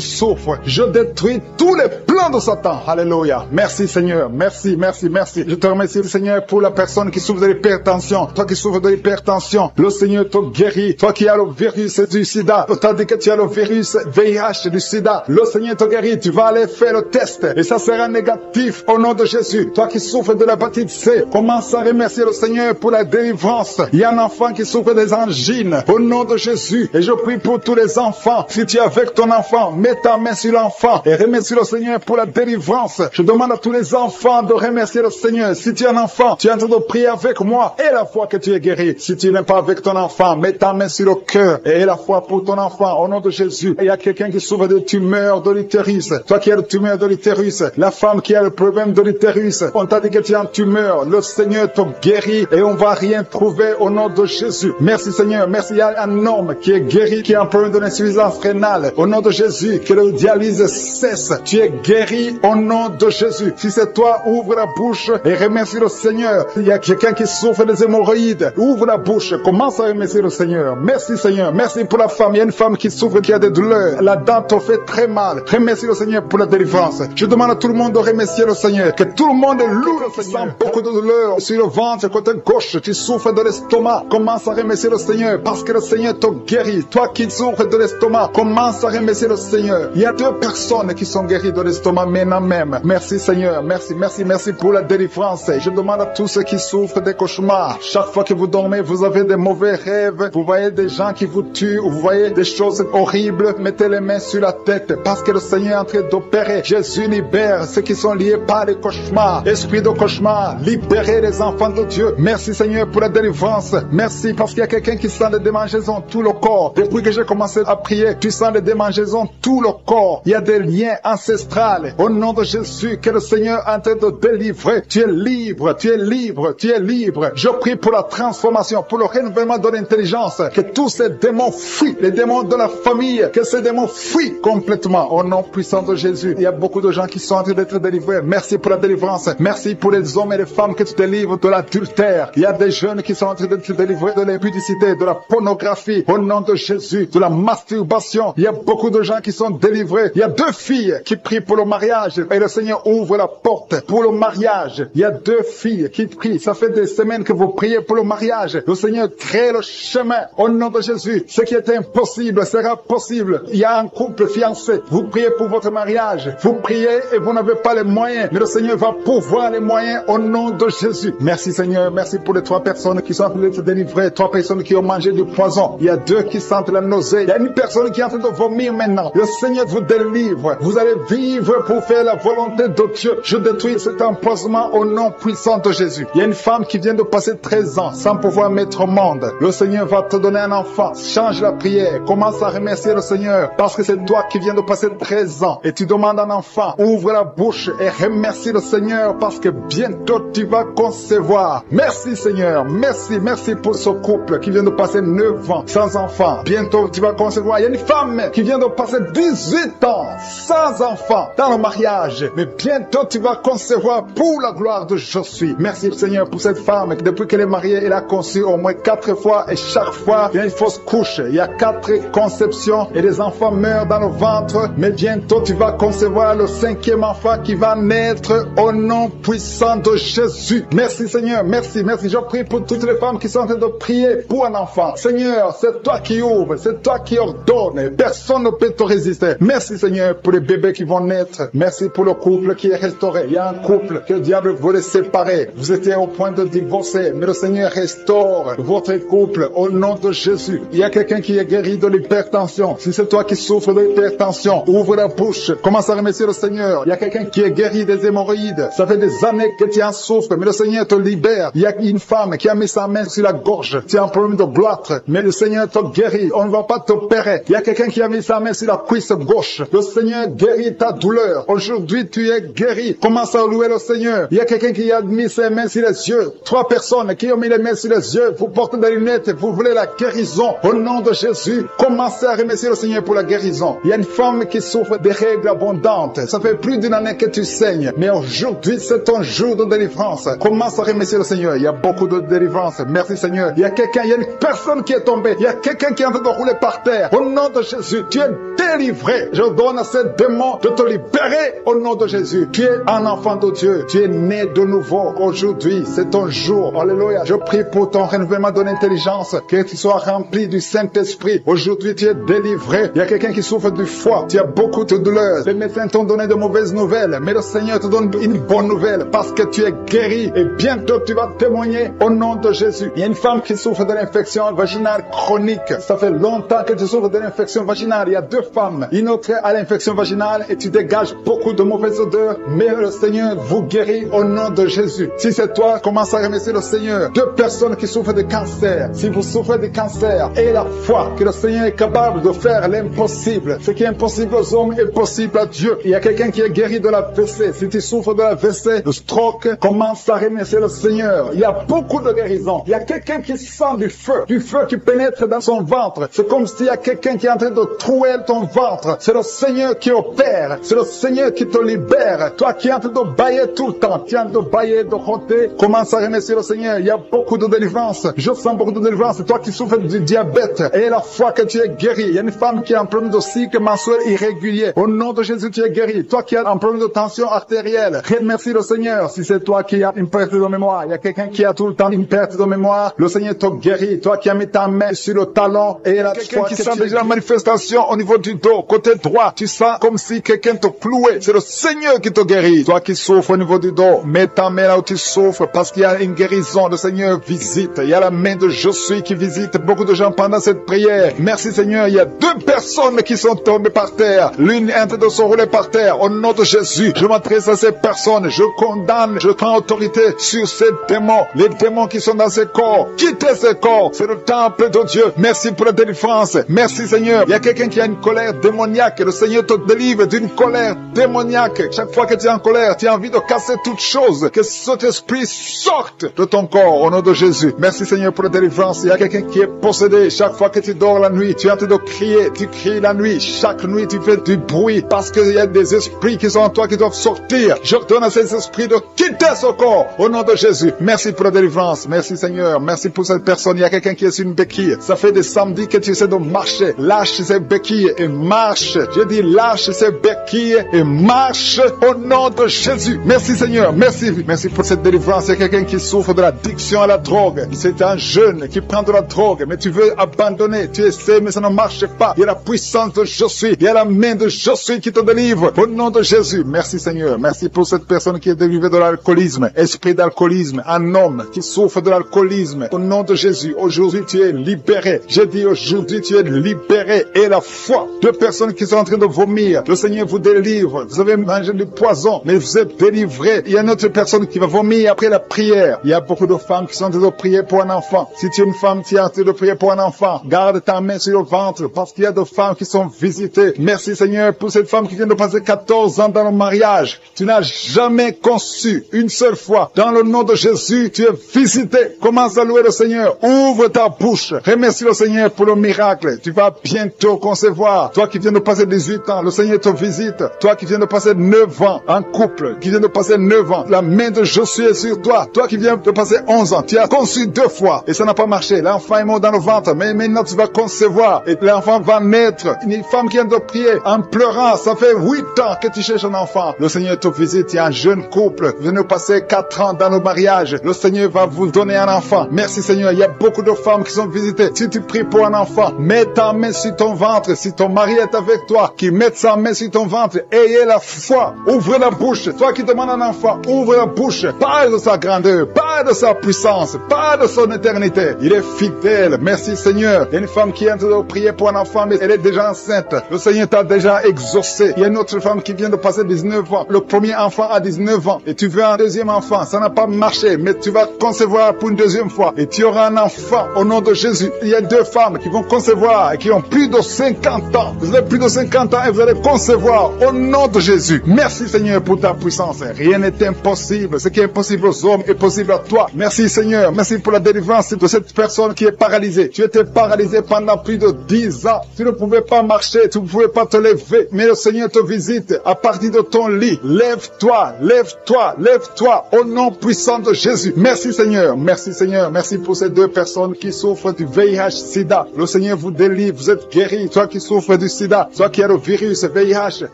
souffres. Je détruis tous les plans de Satan. Alléluia. Merci Seigneur. Merci, merci, merci. Je te remercie le Seigneur pour la personne qui souffre de l'hypertension. Toi qui souffres de l'hypertension, le Seigneur te guérit. Toi qui as le virus du sida, on t'a dit que tu as le virus VIH du sida, le Seigneur te guérit. Tu vas aller faire le test et ça sera négatif au nom de Jésus. Toi qui souffres de l'hépatite C, commence à remercier le Seigneur pour la délivrance. Il y a un enfant qui souffre des angines au nom de Jésus. Et je prie pour tous les enfants. Si tu es avec ton enfant, mets ta main sur l'enfant et remercie le Seigneur pour la délivrance. Je demande à tous les enfants de remercier le Seigneur. Si tu es un enfant, tu es en train de prier avec moi et la foi que tu es guéri. Si tu n'es pas avec ton enfant, mets ta main sur le cœur et la foi pour ton enfant au nom de Jésus. Et il y a quelqu'un qui souffre de tumeur de l'utérus. Toi qui as le tumeur de l'utérus, la femme qui a le problème de l'utérus, on t'a dit que tu as une tumeur. Le Seigneur te guérit et on va rien trouver au nom de Jésus. Merci Seigneur. Merci. Il y a un homme qui est guéri, qui a un problème de l'insuffisance rénale. Au nom de Jésus, que le dialyse cesse. Tu es guéri au nom de Jésus. Si c'est toi, ouvre la bouche et remercie le Seigneur. Il y a quelqu'un qui souffre des hémorroïdes. Ouvre la bouche. Commence à remercier le Seigneur. Merci Seigneur. Merci pour la femme. Il y a une femme qui souffre, qui a des douleurs. La dent te fait très mal. Remercie le Seigneur pour la délivrance. Je demande à tout le monde de remercier le Seigneur. Que tout le monde loue le Seigneur. Tu sens beaucoup de douleurs sur le ventre, côté gauche. Tu souffres de l'estomac. Commence à remercier le Seigneur parce que le Seigneur te guérit. Toi qui souffres de l'estomac, commence à remercier le Seigneur. Il y a 2 personnes qui sont guéries de l'estomac maintenant même. Merci Seigneur. Merci, merci, merci pour la délivrance. Je demande à tous ceux qui souffrent des cauchemars. Chaque fois que vous dormez, vous avez des mauvais rêves. Vous voyez des gens qui vous tuent. Vous voyez des choses horribles. Mettez les mains sur la tête parce que le Seigneur est en train d'opérer. Jésus libère ceux qui sont liés par les cauchemars. Esprit de cauchemar, libérez les enfants de Dieu. Merci Seigneur pour la délivrance. Merci parce qu'il y a quelqu'un qui sent des démangeaisons tout le corps. Depuis que j'ai commencé à prier, tu sens des démangeaisons tout le corps. Il y a des liens ancestrales. Au nom de Jésus, que le Seigneur est en train de délivrer. Tu es libre, tu es libre, tu es libre. Je prie pour la transformation, pour le renouvellement de l'intelligence. Que tous ces démons fuient, les démons de la famille, que ces démons fuient complètement. Au nom puissant de Jésus, il y a beaucoup de gens qui sont en train d'être délivrés. Merci pour la délivrance. Merci pour les hommes et les femmes que tu délivres de l'adultère. Il y a des jeunes qui sont en train d'être délivrés de l'impudicité, de la pornographie. Au nom de Jésus, de la masturbation. Il y a beaucoup de gens qui sont délivrés. Il y a 2 filles qui prient pour le mariage et le Seigneur ouvre la porte pour le mariage. Il y a 2 filles qui prient. Ça fait des semaines que vous priez pour le mariage. Le Seigneur crée le chemin. Au nom de Jésus, ce qui est impossible sera possible. Il y a un couple fiancé. Vous priez pour votre mariage. Vous priez et vous n'avez pas les moyens. Mais le Seigneur va pourvoir les moyens au nom de Jésus. Merci Seigneur. Merci pour les 3 personnes qui sont en train d'être délivrées. 3 personnes qui ont mangé du poison. Il y a 2 qui sentent la nausée. Il y a une personne qui est en train de vomir maintenant. Le Seigneur vous délivre. Vous allez vivre pour faire la volonté de Dieu. Je détruis cet empoisonnement au nom puissant de Jésus. Il y a une femme qui vient de passer 13 ans sans pouvoir mettre au monde. Le Seigneur va te donner un enfant. Change la prière. Commence à remercier le Seigneur parce que c'est toi qui viens de passer 13 ans et tu demandes un enfant. Ouvre la bouche et remercie le Seigneur parce que bientôt tu vas concevoir. Merci Seigneur. Merci. Merci pour ce couple qui vient de passer 9 ans sans enfant. Bientôt tu vas concevoir. Il y a une femme qui vient de passer 18 ans sans enfant dans le mariage. Mais bientôt tu vas concevoir pour la gloire de Je suis. Merci Seigneur pour cette femme. Depuis qu'elle est mariée, elle a conçu au moins 4 fois et chaque fois, il y a une fausse couche. Il y a 4 conceptions et les enfants meurent dans le ventre. Mais bientôt tu vas concevoir le 5e enfant qui va naître au nom puissant de Jésus. Merci Seigneur. Merci. Je prie pour toutes les femmes qui sont en train de prier pour un enfant. Seigneur, c'est toi qui ouvres. C'est toi qui ordonnes. Personne ne peut te résister. Merci Seigneur pour les bébés qui vont naître. Merci pour le couple qui est restauré. Il y a un couple que le diable voulait séparer. Vous étiez au point de divorcer, mais le Seigneur restaure votre couple au nom de Jésus. Il y a quelqu'un qui est guéri de l'hypertension. Si c'est toi qui souffres de l'hypertension, ouvre la bouche. Commence à remercier le Seigneur. Il y a quelqu'un qui est guéri des hémorroïdes. Ça fait des années que tu en souffres, mais le Seigneur te libère. Il y a une femme qui a mis sa main sur la gorge. Tu as un problème de gloître, mais le Seigneur te guérit. On ne va pas t'opérer. Il y a quelqu'un qui a mis sa main sur la cuisse gauche. Le Seigneur guérit ta douleur. Aujourd'hui, tu es guéri. Commence à louer le Seigneur. Il y a quelqu'un qui a mis ses mains sur les yeux. 3 personnes qui ont mis les mains sur les yeux. Vous portez des lunettes et vous voulez la guérison. Au nom de Jésus, commencez à remercier le Seigneur pour la guérison. Il y a une femme qui souffre des règles abondantes. Ça fait plus d'1 année que tu saignes. Mais aujourd'hui, c'est ton jour de délivrance. Commence à remercier le Seigneur. Il y a beaucoup de délivrance. Merci Seigneur. Il y a une personne qui est tombée. Il y a quelqu'un qui est en train de rouler par terre. Au nom de Jésus, tu es délivré. Je donne à ces démons de te libérer au nom de Jésus. Tu es un enfant de Dieu. Tu es né de nouveau. Aujourd'hui, c'est ton jour. Alléluia. Je prie pour ton renouvellement de l'intelligence. Que tu sois rempli du Saint-Esprit. Aujourd'hui, tu es délivré. Il y a quelqu'un qui souffre du foie. Tu as beaucoup de douleurs. Les médecins t'ont donné de mauvaises nouvelles. Mais le Seigneur te donne une bonne nouvelle parce que tu es guéri. Et bientôt, tu vas témoigner au nom de Jésus. Il y a une femme qui souffre de l'infection vaginale chronique. Ça fait longtemps que tu souffres de l'infection vaginale. Il y a 2 femmes. Une autre a l'infection vaginale et tu dégages beaucoup de mauvaises odeurs. Mais le Seigneur vous guérit au nom de Jésus. Si c'est toi, commence à remercier le Seigneur. 2 personnes qui souffrent de cancer. Si vous souffrez de cancer, ayez la foi que le Seigneur est capable de faire l'impossible. Ce qui est impossible aux hommes est possible à Dieu. Il y a quelqu'un qui est guéri de la WC. Si tu souffres de la WC, de stroke, commence à remercier le Seigneur. Il y a beaucoup de guérisons. Il y a quelqu'un qui sent du feu qui pénètre dans son ventre. C'est comme s'il y a quelqu'un qui est en train de trouer ton ventre. C'est le Seigneur qui opère. C'est le Seigneur qui te libère. Toi qui es en train de bailler tout le temps, tu es en train de bailler, de roter, commence à remercier le Seigneur. Il y a beaucoup de délivrance. Je sens beaucoup de délivrance. Toi qui souffres du diabète, et la foi que tu es guéri. Il y a une femme qui a un problème de cycle mensuel irrégulier. Au nom de Jésus, tu es guéri. Toi qui as un problème de tension artérielle, remercie le Seigneur. Si c'est toi qui as une perte de mémoire, il y a quelqu'un qui a tout le temps une perte de mémoire, le Seigneur te guérit. Toi qui as mis ta main sur le talon, et la quelqu'un qui sent déjà la manifestation au niveau du dos, côté droit, tu sens comme si quelqu'un te clouait. C'est le Seigneur qui te guérit. Toi qui souffres au niveau du dos, mets ta main là où tu souffres parce qu'il y a une guérison. Le Seigneur visite. Il y a la main de Je suis qui visite beaucoup de gens pendant cette prière. Merci Seigneur. Il y a 2 personnes qui sont tombées par terre. L'une est en train de se rouler par terre. Au nom de Jésus, je m'adresse à ces personnes. Je condamne, je prends autorité sur ces démons. Les démons qui sont dans ces corps. Quittez ces corps. C'est le temple de Dieu. Merci pour la délivrance. Merci Seigneur. Il y a quelqu'un qui a une colère démoniaque. Le Seigneur te délivre d'une colère démoniaque. Chaque fois que tu es en colère, tu as envie de casser toute chose. Que cet esprit sorte de ton corps au nom de Jésus. Merci Seigneur pour la délivrance. Il y a quelqu'un qui est possédé. Chaque fois que tu dors la nuit, tu es en train de crier. Tu cries la nuit. Chaque nuit, tu fais du bruit parce qu'il y a des esprits qui sont en toi qui doivent sortir. Je donne à ces esprits de quitter ce corps au nom de Jésus. Merci pour la délivrance. Merci Seigneur. Merci pour cette personne. Il y a quelqu'un qui est sur une béquille. Ça fait des samedis que tu essaies de marcher. Lâche ces béquilles et marche. Je dis lâche ces béquilles et marche au nom de Jésus. Merci Seigneur. Merci. Merci pour cette délivrance. Il y a quelqu'un qui souffre de l'addiction l'addiction à la drogue. C'est un jeune qui prend de la drogue, mais tu veux abandonner. Tu essaies, mais ça ne marche pas. Il y a la puissance de je suis. Il y a la main de je suis qui te délivre. Au nom de Jésus. Merci Seigneur. Merci pour cette personne qui est délivrée de l'alcoolisme. Esprit d'alcoolisme. Un homme qui souffre de l'alcoolisme. Au nom de Jésus. Aujourd'hui, tu es libéré. J'ai dit aujourd'hui, tu es libéré. Et la foi de personnes qui sont en train de vomir. Le Seigneur vous délivre. Vous avez mangé du poison, mais vous êtes délivré. Il y a une autre personne qui va vomir après la prière. Il y a beaucoup de femmes qui sont en train de prier pour un enfant. Si tu es une femme qui est en train de prier pour un enfant, garde ta main sur le ventre parce qu'il y a des femmes qui sont visitées. Merci Seigneur pour cette femme qui vient de passer 14 ans dans le mariage. Tu n'as jamais conçu une seule fois. Dans le nom de Jésus, tu es visité. Commence à louer le Seigneur. Ouvre ta bouche. Remercie le Seigneur pour le miracle. Tu vas bientôt concevoir. Toi qui viens de passer 18 ans, le Seigneur te visite. Toi qui viens de passer 9 ans en couple, qui vient de passer 9 ans, la main de Josué est sur toi. Toi qui viens de passer 11 ans, tu as conçu 2 fois et ça n'a pas marché. L'enfant est mort dans le ventre, mais maintenant tu vas concevoir et l'enfant va naître. Une femme qui vient de prier en pleurant, ça fait 8 ans que tu cherches un enfant. Le Seigneur te visite. Il y a un jeune couple qui vient de passer 4 ans dans le mariage. Le Seigneur va vous donner un enfant. Merci Seigneur. Il y a beaucoup de femmes qui sont visitées. Si tu pries pour un enfant, mets ta main sur ton ventre. Si ton mari est avec toi, qu'il mette sa main sur ton ventre. Ayez la foi. Ouvre la bouche. Toi qui demandes un enfant, ouvre la bouche. Parle de sa grandeur. Parle de sa puissance. Parle de son éternité. Il est fidèle. Merci Seigneur. Il y a une femme qui est en train de prier pour un enfant, mais elle est déjà enceinte. Le Seigneur t'a déjà exaucé. Il y a une autre femme qui vient de passer 19 ans. Le premier enfant a 19 ans. Et tu veux un deuxième enfant. Ça n'a pas marché, mais tu vas concevoir pour une deuxième fois. Et tu auras un enfant au nom de Jésus. Il y a 2 femmes qui vont concevoir et qui ont plus de 50 ans. Vous avez plus de 50 ans et vous allez concevoir au nom de Jésus. Merci Seigneur pour ta puissance. Rien n'est impossible. Ce qui est impossible aux hommes est possible à toi. Merci Seigneur. Merci pour la délivrance de cette personne qui est paralysée. Tu étais paralysé pendant plus de 10 ans. Tu ne pouvais pas marcher. Tu ne pouvais pas te lever. Mais le Seigneur te visite à partir de ton lit. Lève-toi, lève-toi, lève-toi au nom puissant de Jésus. Merci Seigneur. Merci Seigneur. Merci pour ces 2 personnes qui souffrent du VIH-Sida. Le Seigneur vous délivre. Vous êtes guéris. Toi qui souffres du Sida, toi qui as le virus VIH,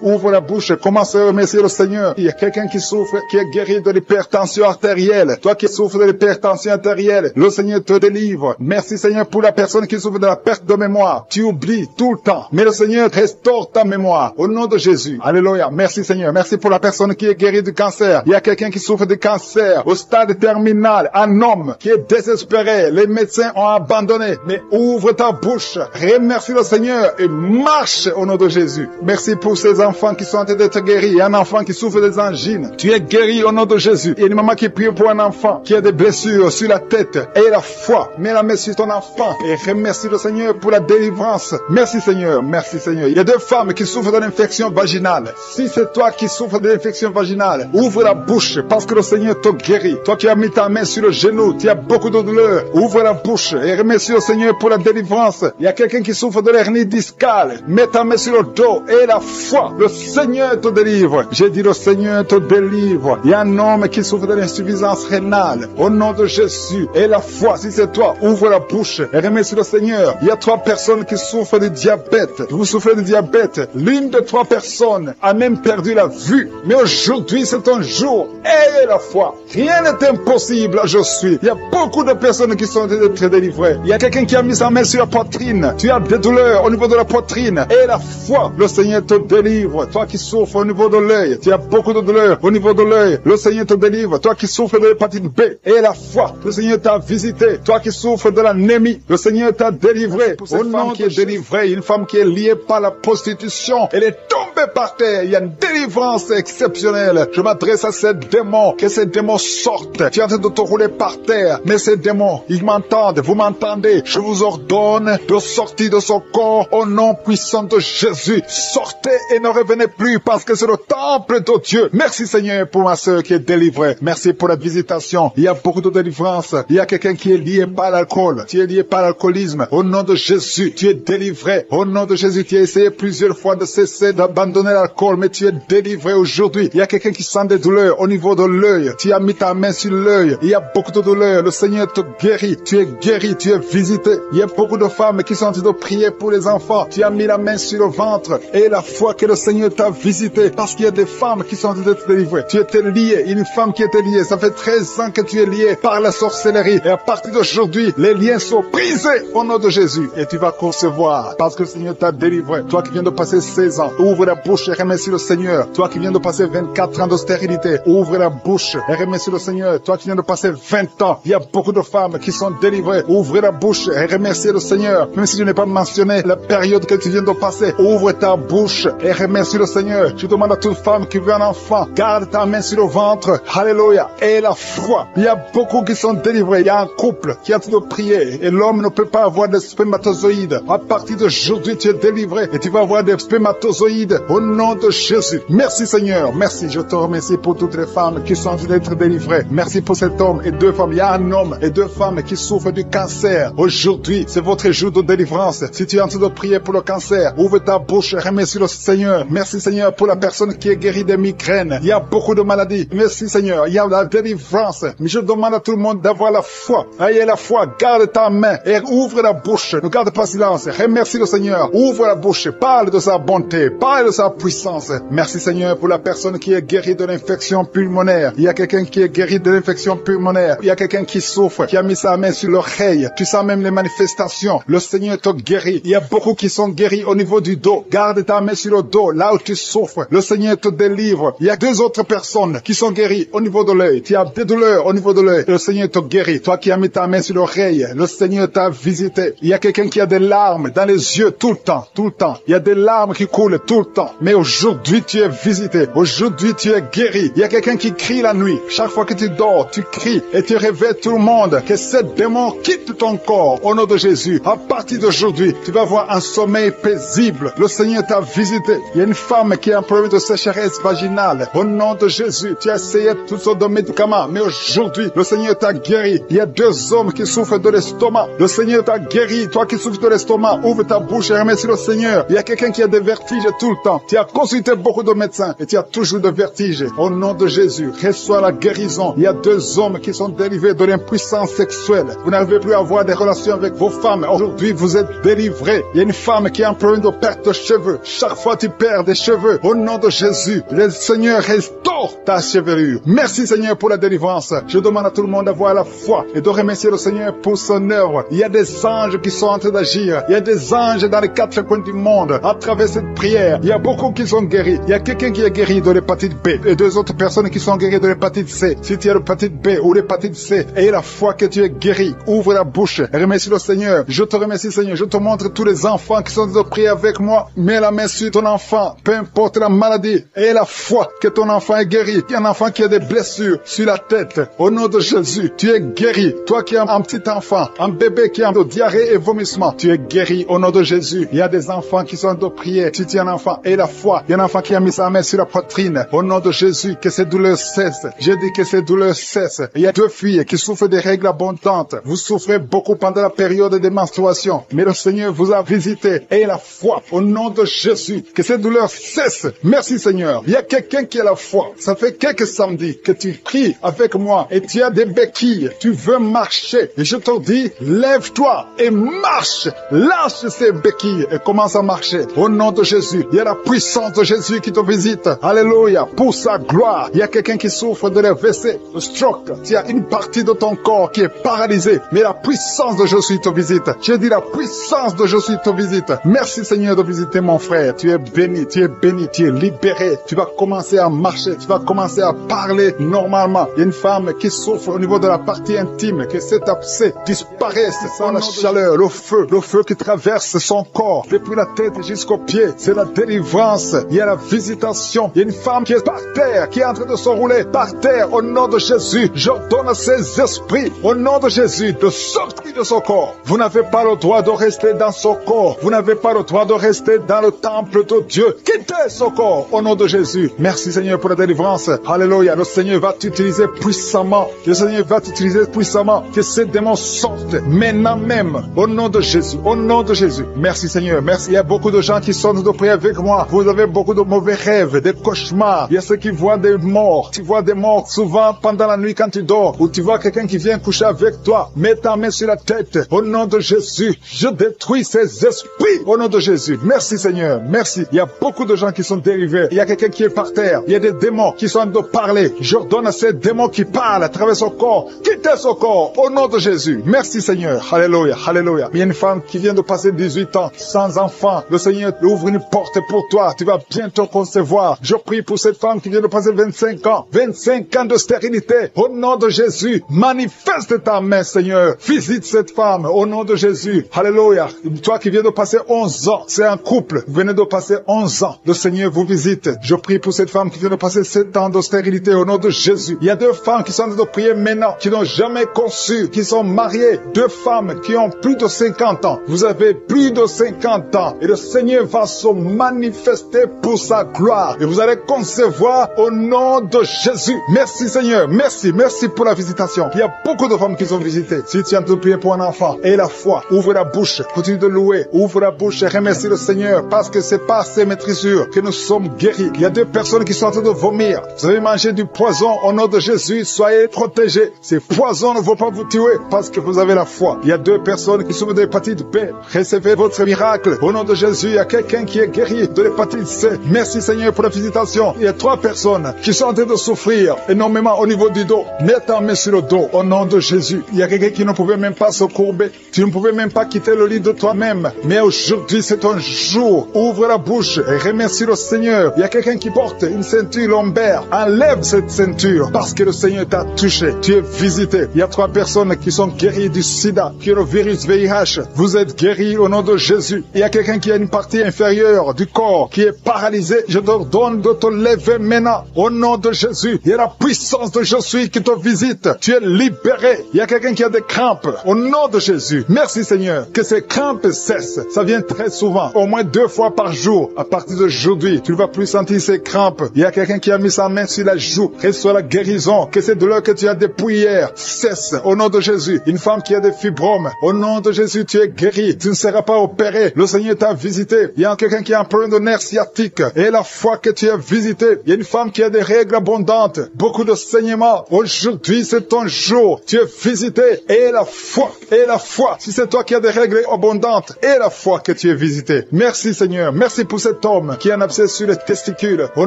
ouvre la bouche. Commence à remercier le Seigneur. Il y a quelqu'un qui souffre, qui est guéri de l'hypertension artérielle. Toi qui souffres de l'hypertension artérielle, le Seigneur te délivre. Merci Seigneur pour la personne qui souffre de la perte de mémoire. Tu oublies tout le temps. Mais le Seigneur restaure ta mémoire. Au nom de Jésus. Alléluia. Merci Seigneur. Merci pour la personne qui est guérie du cancer. Il y a quelqu'un qui souffre de cancer au stade terminal. Un homme qui est désespéré. Les médecins ont abandonné. Mais ouvre ta bouche. Remercie le Seigneur et marche au nom de Jésus. Merci pour ces enfants qui sont en train d'être guéris. Il y a un enfant qui souffre des angines. Tu es guéri au nom de Jésus. Il y a une maman qui prie pour un enfant qui a des blessures sur la tête. Aie la foi. Mets la main sur ton enfant et remercie le Seigneur pour la délivrance. Merci Seigneur. Merci Seigneur. Il y a 2 femmes qui souffrent de l'infection vaginale. Si c'est toi qui souffres de l'infection vaginale, ouvre la bouche parce que le Seigneur te guérit. Toi qui as mis ta main sur le genou, tu as beaucoup de douleur. Ouvre la bouche et remercie le Seigneur pour la délivrance. Il y a quelqu'un qui souffre de l'hernie discale. Mets ta main sur le dos et la foi. Le Seigneur te délivre. J'ai dit le Seigneur te délivre. Il y a un homme qui souffre de l'insuffisance rénale. Au nom de Jésus. Et la foi, si c'est toi, ouvre la bouche et remercie le Seigneur. Il y a 3 personnes qui souffrent de diabète. Vous souffrez de diabète. L'une de 3 personnes a même perdu la vue. Mais aujourd'hui, c'est un jour. Ayez la foi. Rien n'est impossible. Je suis. Il y a beaucoup de personnes qui sont très délivrées. Il y a quelqu'un qui a mis sa main sur la poitrine. Tu as des douleurs au niveau de la poitrine. Et la foi, le Seigneur te délivre. Toi qui souffres au niveau de l'œil, tu as beaucoup de douleurs au niveau de l'œil. Le Seigneur te délivre. Toi qui souffres de l'hépatite B. Et la foi, le Seigneur t'a visité. Toi qui souffres de l'anémie, le Seigneur t'a délivré. Pour cette femme qui est délivrée, une femme qui est liée par la prostitution, elle est tombée par terre. Il y a une délivrance exceptionnelle. Je m'adresse à ces démons. Que ces démons sortent. Tu es en train de te rouler par terre. Mais ces démons, ils m'entendent. Vous m'entendez. Je vous ordonne de sortir de son corps au nom puissant de Jésus. Sortez et ne revenez plus parce que c'est le temple de Dieu. Merci Seigneur pour ma sœur qui est délivrée. Merci pour la visitation. Il y a beaucoup de délivrance. Il y a quelqu'un qui est lié par l'alcool. Tu es lié par l'alcoolisme. Au nom de Jésus, tu es délivré. Au nom de Jésus, tu as essayé plusieurs fois de cesser d'abandonner l'alcool, mais tu es délivré aujourd'hui. Il y a quelqu'un qui sent des douleurs au niveau de l'œil. Tu as mis ta main sur l'œil. Il y a beaucoup de douleurs. Le Seigneur te guérit. Tu es guéri. Tu es visité. Il y a beaucoup de femmes qui sont en train de prier pour les enfants. Tu as mis la main sur le ventre et la foi que le Seigneur t'a visité parce qu'il y a des femmes qui sont en train d'être délivrées. Tu étais lié. Une femme qui était liée. Ça fait 13 ans que tu es lié par par la sorcellerie. Et à partir d'aujourd'hui, les liens sont brisés au nom de Jésus. Et tu vas concevoir parce que le Seigneur t'a délivré. Toi qui viens de passer 16 ans, ouvre la bouche et remercie le Seigneur. Toi qui viens de passer 24 ans d'austérité, ouvre la bouche et remercie le Seigneur. Toi qui viens de passer 20 ans, il y a beaucoup de femmes qui sont délivrées. Ouvre la bouche et remercie le Seigneur. Même si je n'ai pas mentionné la période que tu viens de passer, ouvre ta bouche et remercie le Seigneur. Je demande à toute femme qui veut un enfant, garde ta main sur le ventre. Alléluia. Et la foi. Il y a beaucoup qui sont délivrés. Il y a un couple qui a tout de prier et l'homme ne peut pas avoir de spermatozoïdes. À partir d'aujourd'hui, tu es délivré et tu vas avoir des spermatozoïdes au nom de Jésus. Merci Seigneur. Merci. Je te remercie pour toutes les femmes qui sont en train d'être délivrées. Merci pour cet homme et 2 femmes. Il y a un homme et 2 femmes qui souffrent du cancer. Aujourd'hui, c'est votre jour de délivrance. Si tu es en train de prier pour le cancer, ouvre ta bouche et remercie le Seigneur. Merci Seigneur pour la personne qui est guérie des migraines. Il y a beaucoup de maladies. Merci Seigneur. Il y a la délivrance. Mais je demande à tout le monde d'avoir la foi. Ayez la foi. Garde ta main et ouvre la bouche. Ne garde pas silence. Remercie le Seigneur. Ouvre la bouche. Parle de sa bonté. Parle de sa puissance. Merci Seigneur pour la personne qui est guérie de l'infection pulmonaire. Il y a quelqu'un qui est guéri de l'infection pulmonaire. Il y a quelqu'un qui souffre, qui a mis sa main sur l'oreille. Tu sens même les manifestations. Le Seigneur te guérit. Il y a beaucoup qui sont guéris au niveau du dos. Garde ta main sur le dos, là où tu souffres. Le Seigneur te délivre. Il y a 2 autres personnes qui sont guéries au niveau de l'œil. Tu as des douleurs au niveau de l'œil. Le Seigneur te guérit. Toi qui as mis ta main sur l'oreille, le Seigneur t'a visité. Il y a quelqu'un qui a des larmes dans les yeux tout le temps, tout le temps. Il y a des larmes qui coulent tout le temps. Mais aujourd'hui, tu es visité. Aujourd'hui, tu es guéri. Il y a quelqu'un qui crie la nuit. Chaque fois que tu dors, tu cries et tu réveilles tout le monde. Que ce démon quitte ton corps au nom de Jésus. À partir d'aujourd'hui, tu vas avoir un sommeil paisible. Le Seigneur t'a visité. Il y a une femme qui a un problème de sécheresse vaginale. Au nom de Jésus, tu as essayé toutes sortes de médicaments. Mais aujourd'hui, le Seigneur t'a guéri. Il y a 2 hommes qui souffrent de l'estomac. Le Seigneur t'a guéri. Toi qui souffres de l'estomac, ouvre ta bouche et remercie le Seigneur. Il y a quelqu'un qui a des vertiges tout le temps. Tu as consulté beaucoup de médecins et tu as toujours des vertiges. Au nom de Jésus, reçois la guérison. Il y a 2 hommes qui sont délivrés de l'impuissance sexuelle. Vous n'arrivez plus à avoir des relations avec vos femmes. Aujourd'hui, vous êtes délivrés. Il y a une femme qui a un problème de perte de cheveux. Chaque fois tu perds des cheveux. Au nom de Jésus, le Seigneur restaure ta chevelure. Merci Seigneur pour la délivrance. Je demande à tout le monde d'avoir la foi et de remercier le Seigneur pour son œuvre. Il y a des anges qui sont en train d'agir. Il y a des anges dans les 4 coins du monde. À travers cette prière, il y a beaucoup qui sont guéris. Il y a quelqu'un qui est guéri de l'hépatite B et 2 autres personnes qui sont guéries de l'hépatite C. Si tu as l'hépatite B ou l'hépatite C, aie la foi que tu es guéri. Ouvre la bouche et remercie le Seigneur. Je te remercie Seigneur. Je te montre tous les enfants qui sont de prier avec moi. Mets la main sur ton enfant, peu importe la maladie. Aie la foi que ton enfant est guéri. Il y a un enfant qui a des blessures sur la tête. Au nom de Jésus, tu es guéri. Toi qui as un petit enfant, un bébé qui a de diarrhée et vomissement, tu es guéri au nom de Jésus. Il y a des enfants qui sont de prier. Si tu es un enfant, aie la foi. Il y a un enfant qui a mis sa main sur la poitrine. Au nom de Jésus, que ces douleurs cessent. J'ai dit que ces douleurs cessent. Il y a 2 filles qui souffrent des règles abondantes. Vous souffrez beaucoup pendant la période des menstruations. Mais le Seigneur vous a visité. Aie la foi au nom de Jésus. Que ces douleurs cessent. Merci Seigneur. Il y a quelqu'un qui a la foi. Ça fait quelques samedis que tu pries avec moi et tu as des béquilles. Tu veux marcher. Et je te dis, lève-toi et marche. Lâche ces béquilles et commence à marcher. Au nom de Jésus. Il y a la puissance de Jésus qui te visite. Alléluia. Pour sa gloire. Il y a quelqu'un qui souffre de l'AVC, le stroke. Tu as une partie de ton corps qui est paralysée. Mais la puissance de Jésus te visite. J'ai dit la puissance de Jésus te visite. Merci Seigneur de visiter mon frère. Tu es béni, tu es béni, tu es libéré. Tu vas commencer à marcher. Tu vas commencer à parler normalement. Il y a une femme qui souffre au niveau de la partie intime. Que cet abcès disparaisse sans la chaleur, le feu qui traverse son corps. Depuis la tête jusqu'aux pieds. C'est la délivrance. Il y a la visitation. Il y a une femme qui est par terre, qui est en train de s'enrouler par terre. Au nom de Jésus, j'ordonne à ces esprits, au nom de Jésus, de sortir de son corps. Vous n'avez pas le droit de rester dans son corps. Vous n'avez pas le droit de rester dans le temple de Dieu. Quittez son corps, au nom de Jésus. Merci Seigneur pour la délivrance. Alléluia. Le Seigneur va t'utiliser puissamment. Le Seigneur va t'utiliser puissamment. Que ces démons sortent maintenant même. Au nom de Jésus. Au nom de Jésus. Merci Seigneur. Merci. Il y a beaucoup de gens qui sont de prier avec moi. Vous avez beaucoup de mauvais rêves, des cauchemars. Il y a ceux qui voient des morts. Tu vois des morts souvent pendant la nuit quand tu dors. Ou tu vois quelqu'un qui vient coucher avec toi. Mets ta main sur la tête. Au nom de Jésus, je détruis ces esprits. Au nom de Jésus. Merci Seigneur. Merci. Il y a beaucoup de gens qui sont dérivés. Il y a quelqu'un qui est par terre. Il y a des démons qui sont en train de parler. J'ordonne à ces démons qui parlent à travers son corps. Quittez son corps. Au nom de Jésus. Merci Seigneur. Alléluia. Alléluia. Il y a une femme qui vient de passer 18 ans sans enfant. Le Seigneur ouvre une porte pour toi. Tu vas bientôt concevoir. Je prie pour cette femme qui vient de passer 25 ans. 25 ans de stérilité. Au nom de Jésus. Manifeste ta main Seigneur. Visite cette femme. Au nom de Jésus. Alléluia. Toi qui viens de passer 11 ans. C'est un couple. Vous venez de passer 11 ans. Le Seigneur vous visite. Je prie pour cette femme qui vient de passer 7 ans de stérilité. Au nom de Jésus. Il y a 2 femmes qui sont en train de prier maintenant. Qui n'ont jamais conçu. Qui sont mariées. 2 femmes qui ont plus de 50 ans. Vous avez plus de 50 ans. Et le Seigneur va se manifester pour sa gloire. Et vous allez concevoir au nom de Jésus. Merci Seigneur. Merci. Merci pour la visitation. Il y a beaucoup de femmes qui sont visitées. Si tu es en train de prier pour un enfant, et la foi, ouvre la bouche. Continue de louer. Ouvre la bouche et remercie le Seigneur. Parce que c'est par ces maîtrisures que nous sommes guéris. Il y a 2 personnes qui sont en train de vomir. Vous avez mangé du poison. Au nom de Jésus, soyez protégés. Ces poisons ne vont pas vous tuer parce que vous avez la foi. Il y a 2 personnes qui souffrent de l'hépatite B. Recevez votre miracle. Au nom de Jésus, il y a quelqu'un qui est guéri de l'hépatite C. Merci Seigneur pour la visitation. Il y a 3 personnes qui sont en train de souffrir énormément au niveau du dos. Mets ta main sur le dos. Au nom de Jésus. Il y a quelqu'un qui ne pouvait même pas se courber. Tu ne pouvais même pas quitter le lit de toi-même. Mais aujourd'hui, c'est ton jour. Ouvre la bouche et remercie le Seigneur. Il y a quelqu'un qui porte une ceinture lombaire. Enlève cette ceinture parce que le Seigneur t'a touché. Tu es visité. Il y a 3 personnes qui sont guéries du sida, qui est le virus VIH. Vous êtes guéris au nom de Jésus. Il y a quelqu'un qui a une partie inférieure du corps qui est paralysée. Je te donne de te lever maintenant au nom de Jésus. Il y a la puissance de je suis qui te visite. Tu es libéré. Il y a quelqu'un qui a des crampes au nom de Jésus. Merci Seigneur. Que ces crampes cessent. Ça vient très souvent, au moins 2 fois par jour. À partir d'aujourd'hui, tu ne vas plus sentir ces crampes. Il y a quelqu'un qui a mis sa main sur la joue. Reçois la guérison. Que ces douleurs que tu as depuis hier cessent au nom de Jésus. Une femme qui a des fibromes. Au nom de Jésus, tu es guéri. Tu ne seras pas opéré. Le Seigneur t'a visité. Il y a quelqu'un qui a un problème de nerf sciatique. Et la foi que tu as visité. Il y a une femme qui a des règles abondantes. Beaucoup de saignements. Aujourd'hui, c'est ton jour. Tu es visité. Et la foi. Et la foi. Si c'est toi qui as des règles abondantes. Et la foi que tu es visité. Merci Seigneur. Merci pour cet homme qui a un abcès sur les testicules. Au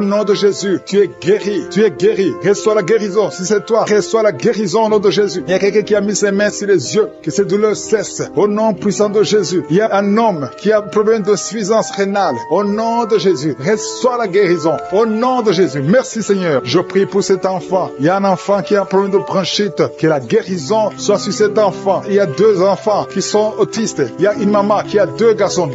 nom de Jésus, tu es guéri. Tu es guéri. Reçois la guérison. Si c'est toi, reçois la guérison au nom de Jésus. Il y a quelqu'un qui a mis ses mains sur les yeux. Que ces douleurs cessent. Au nom puissant de Jésus. Il y a un homme qui a un problème de suffisance rénale. Au nom de Jésus. Reçois la guérison. Au nom de Jésus. Merci Seigneur. Je prie pour cet enfant. Il y a un enfant qui a un problème de bronchite. Que la guérison soit sur cet enfant. Il y a 2 enfants qui sont autistes. Il y a une maman qui a 2 garçons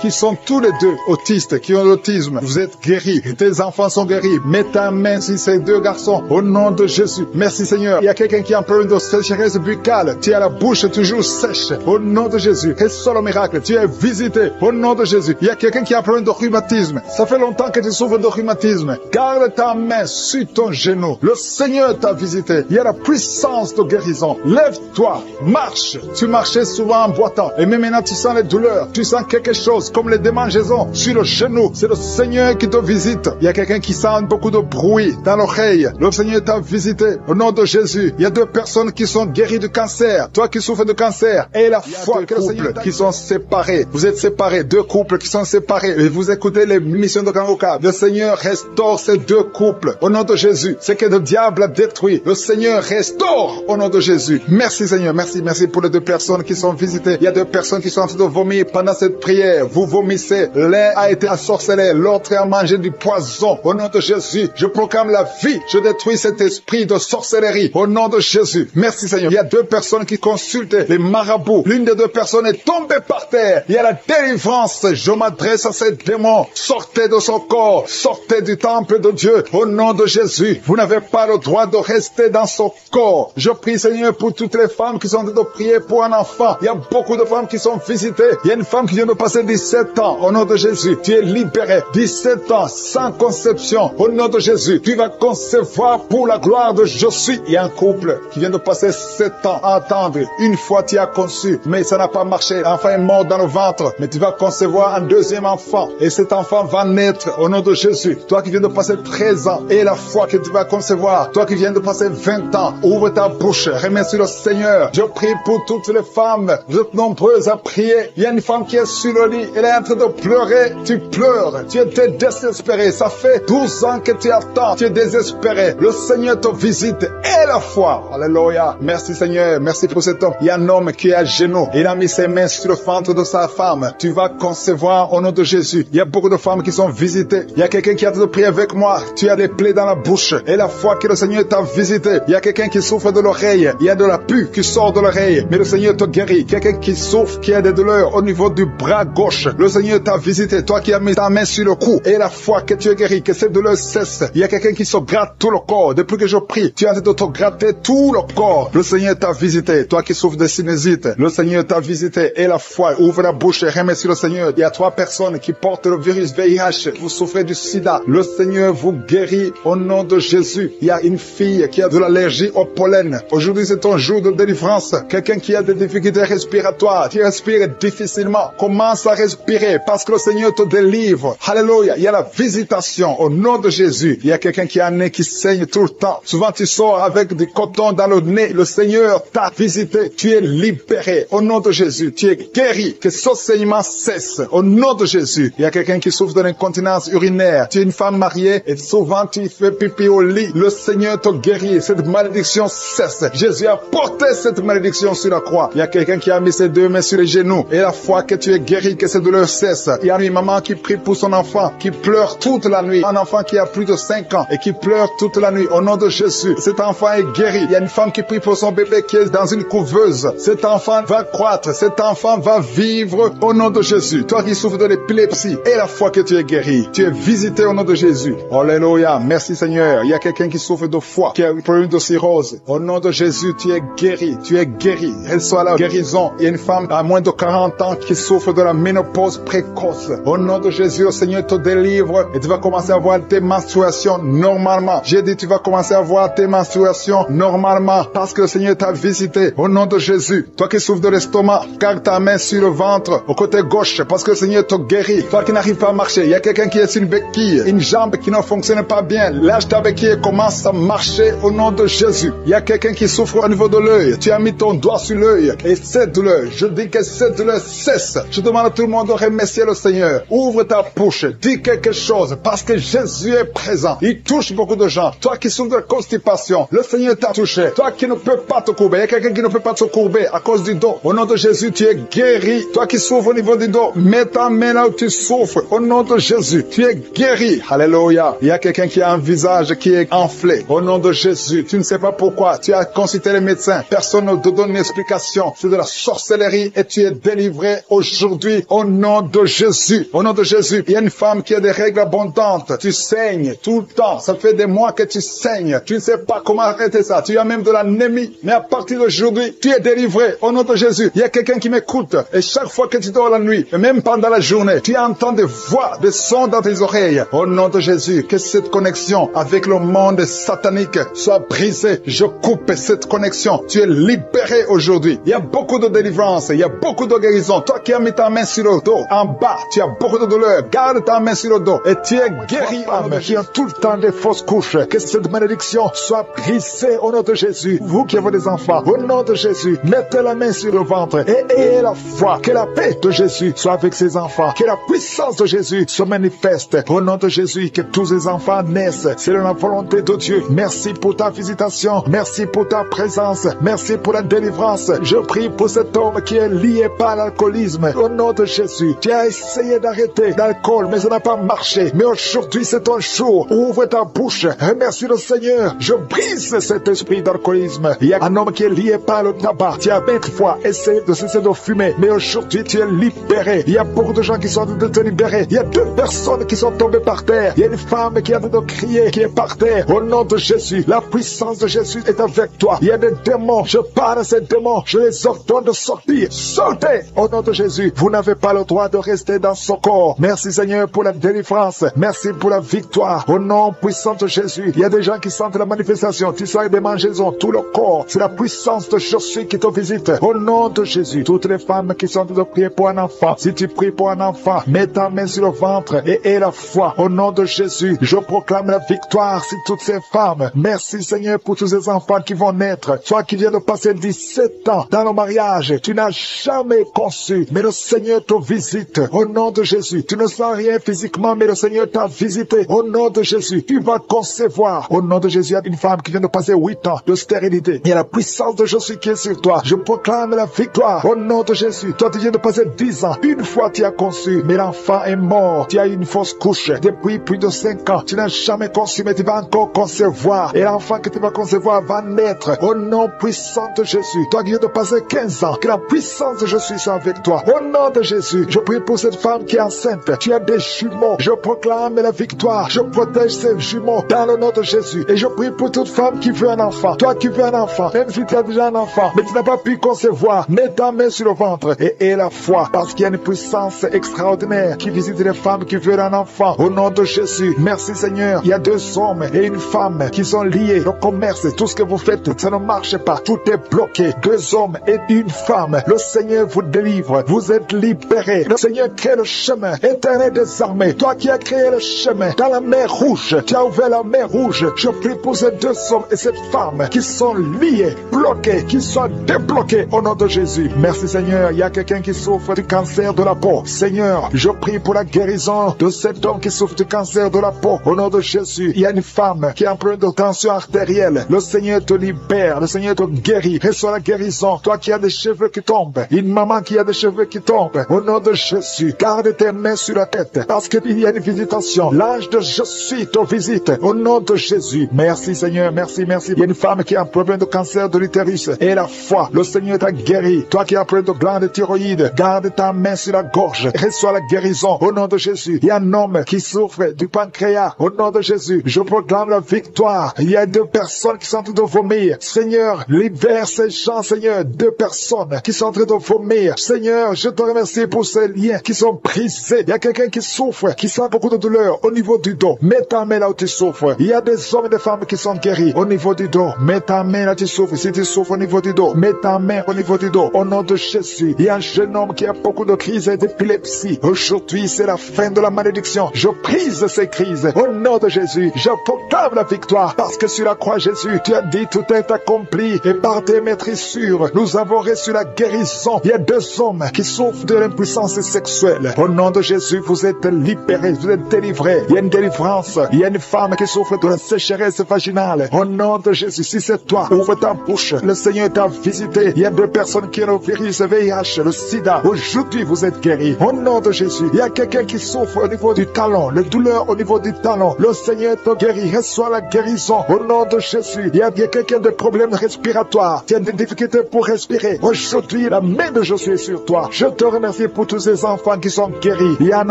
qui sont tous les 2 autistes, qui ont l'autisme. Vous êtes guéris. Tes enfants sont guéris. Mets ta main sur ces 2 garçons. Au nom de Jésus. Merci Seigneur. Il y a quelqu'un qui a un problème de sécheresse buccale. Tu as la bouche toujours sèche. Au nom de Jésus. Reçois le miracle. Tu es visité. Au nom de Jésus. Il y a quelqu'un qui a un problème de rhumatisme. Ça fait longtemps que tu souffres de rhumatisme. Garde ta main sur ton genou. Le Seigneur t'a visité. Il y a la puissance de guérison. Lève-toi. Marche. Tu marchais souvent en boitant. Et même maintenant tu sens les douleurs. Tu sens quelque chose comme les démangeaisons sur le genou. C'est le Seigneur qui te visite. Il y a quelqu'un qui sent beaucoup de bruit dans l'oreille. Le Seigneur t'a visité. Au nom de Jésus. Il y a 2 personnes qui sont guéries du cancer. Toi qui souffres de cancer. Et la foi que le Seigneur qui sont séparés. Vous êtes séparés. 2 couples qui sont séparés. Et vous écoutez les missions de Kangoka. Le Seigneur restaure ces 2 couples. Au nom de Jésus. Ce que le diable a détruit. Le Seigneur restaure. Au nom de Jésus. Merci Seigneur. Merci. Merci pour les 2 personnes qui sont visitées. Il y a 2 personnes qui sont en train de vomir pendant cette prière. Vous vomissez. L'un a été ensorcelé. L'autre a mangé du poison. Au nom de Jésus. Je proclame la vie. Je détruis cet esprit de sorcellerie. Au nom de Jésus. Merci Seigneur. Il y a 2 personnes qui consultent les marabouts. L'une des 2 personnes est tombée par terre. Il y a la délivrance. Je m'adresse à ces démons. Sortez de son corps. Sortez du temple de Dieu. Au nom de Jésus. Vous n'avez pas le droit de rester dans son corps. Je prie Seigneur pour toutes les femmes qui sont en train de prier pour un enfant. Il y a beaucoup de femmes qui sont visitées. Il y a une femme qui vient de passer 17 ans. Au nom de Jésus. Tu es libéré. 17 ans sans conception. Au nom de Jésus. Tu vas concevoir pour la gloire de je suis. Il y a un couple qui vient de passer 7 ans à attendre. Une fois tu as conçu, mais ça n'a pas marché. L'enfant est mort dans le ventre. Mais tu vas concevoir un 2e enfant. Et cet enfant va naître au nom de Jésus. Toi qui viens de passer 13 ans. Et la foi que tu vas concevoir. Toi qui viens de passer 20 ans. Ouvre ta bouche. Remercie le Seigneur. Je prie pour toutes les femmes. Vous êtes nombreuses à prier. Il y a une femme qui est sur le lit. Elle est en train de pleurer. Tu pleures. Tu étais désespéré. Ça fait 12 ans que tu attends. Tu es désespéré. Le Seigneur te visite. Et la foi. Alléluia. Merci Seigneur. Merci pour cet homme. Il y a un homme qui est à genoux. Il a mis ses mains sur le ventre de sa femme. Tu vas concevoir au nom de Jésus. Il y a beaucoup de femmes qui sont visitées. Il y a quelqu'un qui a de prier avec moi. Tu as des plaies dans la bouche. Et la foi que le Seigneur t'a visité. Il y a quelqu'un qui souffre de l'oreille. Il y a de la pus qui sort de l'oreille. Mais le Seigneur te guérit. Quelqu'un qui souffre, qui a des douleurs au niveau du bras gauche. Le Seigneur t'a visité. Toi qui as mis ta main sur le cou. Et la foi que tu es guéri. Que cette douleur cesse. Il y a quelqu'un qui se gratte tout le corps. Depuis que je prie, tu es en train de te gratter tout le corps. Le Seigneur t'a visité. Toi qui souffres de sinusite. Le Seigneur t'a visité. Et la foi. Ouvre la bouche et remercie le Seigneur. Il y a 3 personnes qui portent le virus VIH. Vous souffrez du sida. Le Seigneur vous guérit au nom de Jésus. Il y a une fille qui a de l'allergie au pollen. Aujourd'hui, c'est ton jour de délivrance. Quelqu'un qui a des difficultés respiratoires, qui respire difficilement, commence à respirer parce que le Seigneur te délivre. Alléluia. Il y a la visitation au nom de Jésus. Il y a quelqu'un qui a un nez qui saigne tout le temps. Souvent, tu sors avec du coton dans le nez. Le Seigneur t'a visité. Tu es libéré au nom de Jésus. Tu es guéri. Que ce saignement cesse au nom de Jésus. Il y a quelqu'un qui souffre de l'incontinence urinaire. Tu es une femme mariée et souvent tu fais pipi au lit. Le Seigneur te guérit. Cette malédiction cesse. Jésus a porté cette malédiction sur la croix. Il y a quelqu'un qui a mis ses 2 mains sur les genoux. Et la foi que tu es guéri, que cette douleur cesse. Il y a une maman qui prie pour son enfant, qui pleure toute la nuit. Un enfant qui a plus de 5 ans et qui pleure toute la nuit. Au nom de Jésus, cet enfant est guéri. Il y a une femme qui prie pour son bébé qui est dans une couveuse. Cet enfant va croître. Cet enfant va vivre au nom de Jésus. Toi qui souffres de l'épilepsie, et la foi que tu es guéri. Tu es visité au nom de Jésus. Alléluia. Merci Seigneur. Il y a quelqu'un qui souffre de foie, qui a un problème de cirrhose. Au nom de Jésus, tu es guéri. Tu es guéri. Reçois la guérison. Il y a une femme à moins de 40 ans qui souffre de la ménopause précoce. Au nom de Jésus, le Seigneur te délivre et tu vas commencer à avoir tes menstruations normalement. J'ai dit, tu vas commencer à avoir tes menstruations normalement parce que le Seigneur t'a visité. Au nom de Jésus. Toi qui souffres de l'estomac, garde ta main sur le ventre, au côté gauche, parce que le Seigneur te guérit. Toi qui n'arrives pas à marcher, il y a quelqu'un qui est sur une béquille, une jambe qui ne fonctionne pas bien. Lâche ta béquille et commence à marcher au nom de Jésus. Il y a quelqu'un qui souffre au niveau de l'œil. Tu as mis ton doigt sur l'œil et cette douleur, je dis que cette douleur cesse. Je demande à tout le monde de remercier le Seigneur. Ouvre ta bouche, dis quelque chose parce que Jésus est présent. Il touche beaucoup de gens. Toi qui souffres de constipation, le Seigneur t'a touché. Toi qui ne peux pas te courber, il y a quelqu'un qui ne peut pas se courber à cause du dos. Au nom de Jésus, tu es guéri. Toi qui souffres au niveau du dos, mets ta main là où tu souffres. Au nom de Jésus, tu es guéri. Alléluia. Il y a quelqu'un qui a un visage qui est enflé. Au nom de Jésus, tu ne sais pas pourquoi. Tu as consulté les médecins. Personne ne te donne une explication. C'est de la sorcellerie et tu es délivré aujourd'hui au nom de Jésus. Au nom de Jésus, il y a une femme qui a des règles abondantes. Tu saignes tout le temps. Ça fait des mois que tu saignes. Tu ne sais pas comment arrêter ça. Tu as même de l'anémie. Mais à partir d'aujourd'hui, tu es délivré au nom de Jésus. Il y a quelqu'un qui m'écoute et chaque fois que tu dors la nuit, et même pendant la journée, tu entends des voix, des sons dans tes oreilles. Au nom de Jésus, que cette connexion avec le monde satanique soit brisée. Je coupe cette connexion. Tu es libéré aujourd'hui. Il y a beaucoup de délivrance, il y a beaucoup de guérison. Toi qui as mis ta main sur le dos, en bas, tu as beaucoup de douleur. Garde ta main sur le dos et tu es guéri. Qui ont tout le temps des fausses couches. Que cette malédiction soit brisée au nom de Jésus. Vous qui avez des enfants, au nom de Jésus, mettez la main sur le ventre et ayez la foi. Que la paix de Jésus soit avec ses enfants. Que la puissance de Jésus se manifeste au nom de Jésus. Que tous les enfants naissent. C'est la volonté de Dieu. Merci pour ta visitation. Merci pour ta présence. Merci pour la délivrance. Je prie pour cet homme qui est lié par l'alcoolisme. Au nom de Jésus, tu as essayé d'arrêter l'alcool, mais ça n'a pas marché. Mais aujourd'hui, c'est ton jour. Ouvre ta bouche. Remercie le Seigneur. Je brise cet esprit d'alcoolisme. Il y a un homme qui est lié par le tabac. Tu as 20 fois essayé de cesser de fumer, mais aujourd'hui, tu es libéré. Il y a beaucoup de gens qui sont en train de te libérer. Il y a 2 personnes qui sont tombées par terre. Il y a une femme qui est en train de crier, qui est par terre. Au nom de Jésus, la puissance de Jésus est avec toi. Il y a des démons. Je parle à ces démons. Je les ordonne de sortir. Sortez au nom de Jésus. Vous n'avez pas le droit de rester dans ce corps. Merci Seigneur pour la délivrance. Merci pour la victoire. Au nom puissant de Jésus. Il y a des gens qui sentent la manifestation. Tu sens des mangeaisons, tout le corps. C'est la puissance de Jésus qui te visite. Au nom de Jésus. Toutes les femmes qui sont en train de prier pour un enfant. Si tu pries pour un enfant, mets ta main sur le ventre et aie la foi. Au nom de Jésus, je proclame la victoire sur toutes ces femmes. Merci Seigneur pour tous ces enfants qui vont naître. Toi qui viens de passer 10 17 ans dans le mariage, tu n'as jamais conçu, mais le Seigneur te visite au nom de Jésus. Tu ne sens rien physiquement, mais le Seigneur t'a visité au nom de Jésus. Tu vas concevoir au nom de Jésus. Il y a une femme qui vient de passer 8 ans de stérilité. Il y a la puissance de Jésus qui est sur toi. Je proclame la victoire au nom de Jésus. Toi, tu viens de passer 10 ans. Une fois tu as conçu, mais l'enfant est mort. Tu as eu une fausse couche depuis plus de 5 ans. Tu n'as jamais conçu, mais tu vas encore concevoir. Et l'enfant que tu vas concevoir va naître au nom puissant de Jésus. Toi qui viens de passer 15 ans, que la puissance de Jésus soit avec toi. Au nom de Jésus, je prie pour cette femme qui est enceinte. Tu as des jumeaux. Je proclame la victoire. Je protège ces jumeaux dans le nom de Jésus. Et je prie pour toute femme qui veut un enfant. Toi qui veux un enfant, même si tu as déjà un enfant, mais tu n'as pas pu concevoir, mets ta main sur le ventre et aie la foi, parce qu'il y a une puissance extraordinaire qui visite les femmes qui veulent un enfant. Au nom de Jésus, merci Seigneur. Il y a 2 hommes et une femme qui sont liés. Le commerce, tout ce que vous faites, ça ne marche pas. Tout est bloqué. 2 hommes et une femme. Le Seigneur vous délivre. Vous êtes libérés. Le Seigneur crée le chemin. Éternel des armées, toi qui as créé le chemin dans la mer rouge, tu as ouvert la mer rouge. Je prie pour ces 2 hommes et cette femme qui sont liés, bloqués, qui soient débloqués au nom de Jésus. Merci Seigneur. Il y a quelqu'un qui souffre du cancer de la peau. Seigneur, je prie pour la guérison de cet homme qui souffre du cancer de la peau. Au nom de Jésus, il y a une femme qui a un problème de tension artérielle. Le Seigneur te libère. Le Seigneur te guérit. Reçois la guérison. Toi qui as des cheveux qui tombent. Une maman qui a des cheveux qui tombent. Au nom de Jésus, garde tes mains sur la tête. Parce qu'il y a une visitation. L'ange de Jésus te visite. Au nom de Jésus. Merci Seigneur. Merci, merci. Il y a une femme qui a un problème de cancer de l'utérus. Et la foi. Le Seigneur t'a guéri. Toi qui as un problème de glande thyroïde. Garde ta main sur la gorge. Reçois la guérison. Au nom de Jésus. Il y a un homme qui souffre du pancréas. Au nom de Jésus. Je proclame la victoire. Il y a 2 personnes qui sont en train de vomir. Seigneur, libère ces gens, Seigneur. 2 personnes qui sont en train de vomir. Seigneur, je te remercie pour ces liens qui sont brisés. Il y a quelqu'un qui souffre, qui sent beaucoup de douleur au niveau du dos. Mets ta main là où tu souffres. Il y a des hommes et des femmes qui sont guéris au niveau du dos. Mets ta main là où tu souffres. Si tu souffres au niveau du dos, mets ta main au niveau du dos. Au nom de Jésus, il y a un jeune homme qui a beaucoup de crises d'épilepsie. Aujourd'hui, c'est la fin de la malédiction. Je brise ces crises. Au nom de Jésus, je proclame la victoire. Parce que sur la croix, Jésus, tu as dit tout est accompli. Et par tes maîtrissures, nous avons reçu la guérison. Il y a 2 hommes qui souffrent de l'impuissance sexuelle. Au nom de Jésus, vous êtes libérés, vous êtes délivrés. Il y a une délivrance. Il y a une femme qui souffre de la sécheresse vaginale. Au nom de Jésus, si c'est toi, ouvre ta bouche. Le Seigneur t'a visité. Il y a 2 personnes qui ont le virus VIH, le sida. Aujourd'hui, vous êtes guéris. Au nom de Jésus, il y a quelqu'un qui souffre au niveau du talon, les douleurs au niveau du talon. Le Seigneur te guérit. Reçois la guérison. Au nom de Jésus, il y a quelqu'un de problèmes respiratoires. Tu as des difficultés pour respirer. Aujourd'hui, la main de Jésus est sur toi. Je te remercie pour tous ces enfants qui sont guéris. Il y a un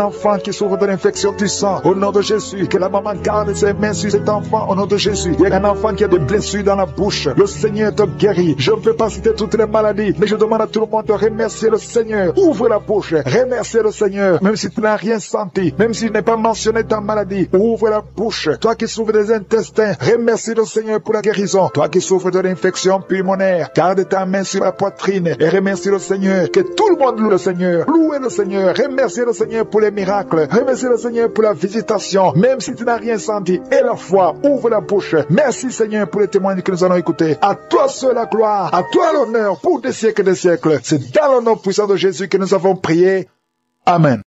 enfant qui souffre de l'infection du sang. Au nom de Jésus, que la maman garde ses mains sur cet enfant. Au nom de Jésus, il y a un enfant qui a des blessures dans la bouche. Le Seigneur te guérit. Je ne peux pas citer toutes les maladies, mais je demande à tout le monde de remercier le Seigneur. Ouvre la bouche. Remercier le Seigneur. Même si tu n'as rien senti, même si tu n'as pas mentionné ta maladie, ouvre la bouche. Toi qui souffres des intestins, remercie le Seigneur pour la guérison. Toi qui souffres de l'infection pulmonaire, garde ta main sur la poitrine et remercie le Seigneur. Que tout le monde loue le Seigneur. Louez le Seigneur. Remerciez le Seigneur pour les miracles. Remerciez le Seigneur pour la visitation. Même si tu n'as rien senti, et la foi, ouvre la bouche. Merci Seigneur pour les témoignages que nous allons écouter. À toi seul la gloire, à toi l'honneur pour des siècles et des siècles. C'est dans le nom puissant de Jésus que nous avons prié. Amen.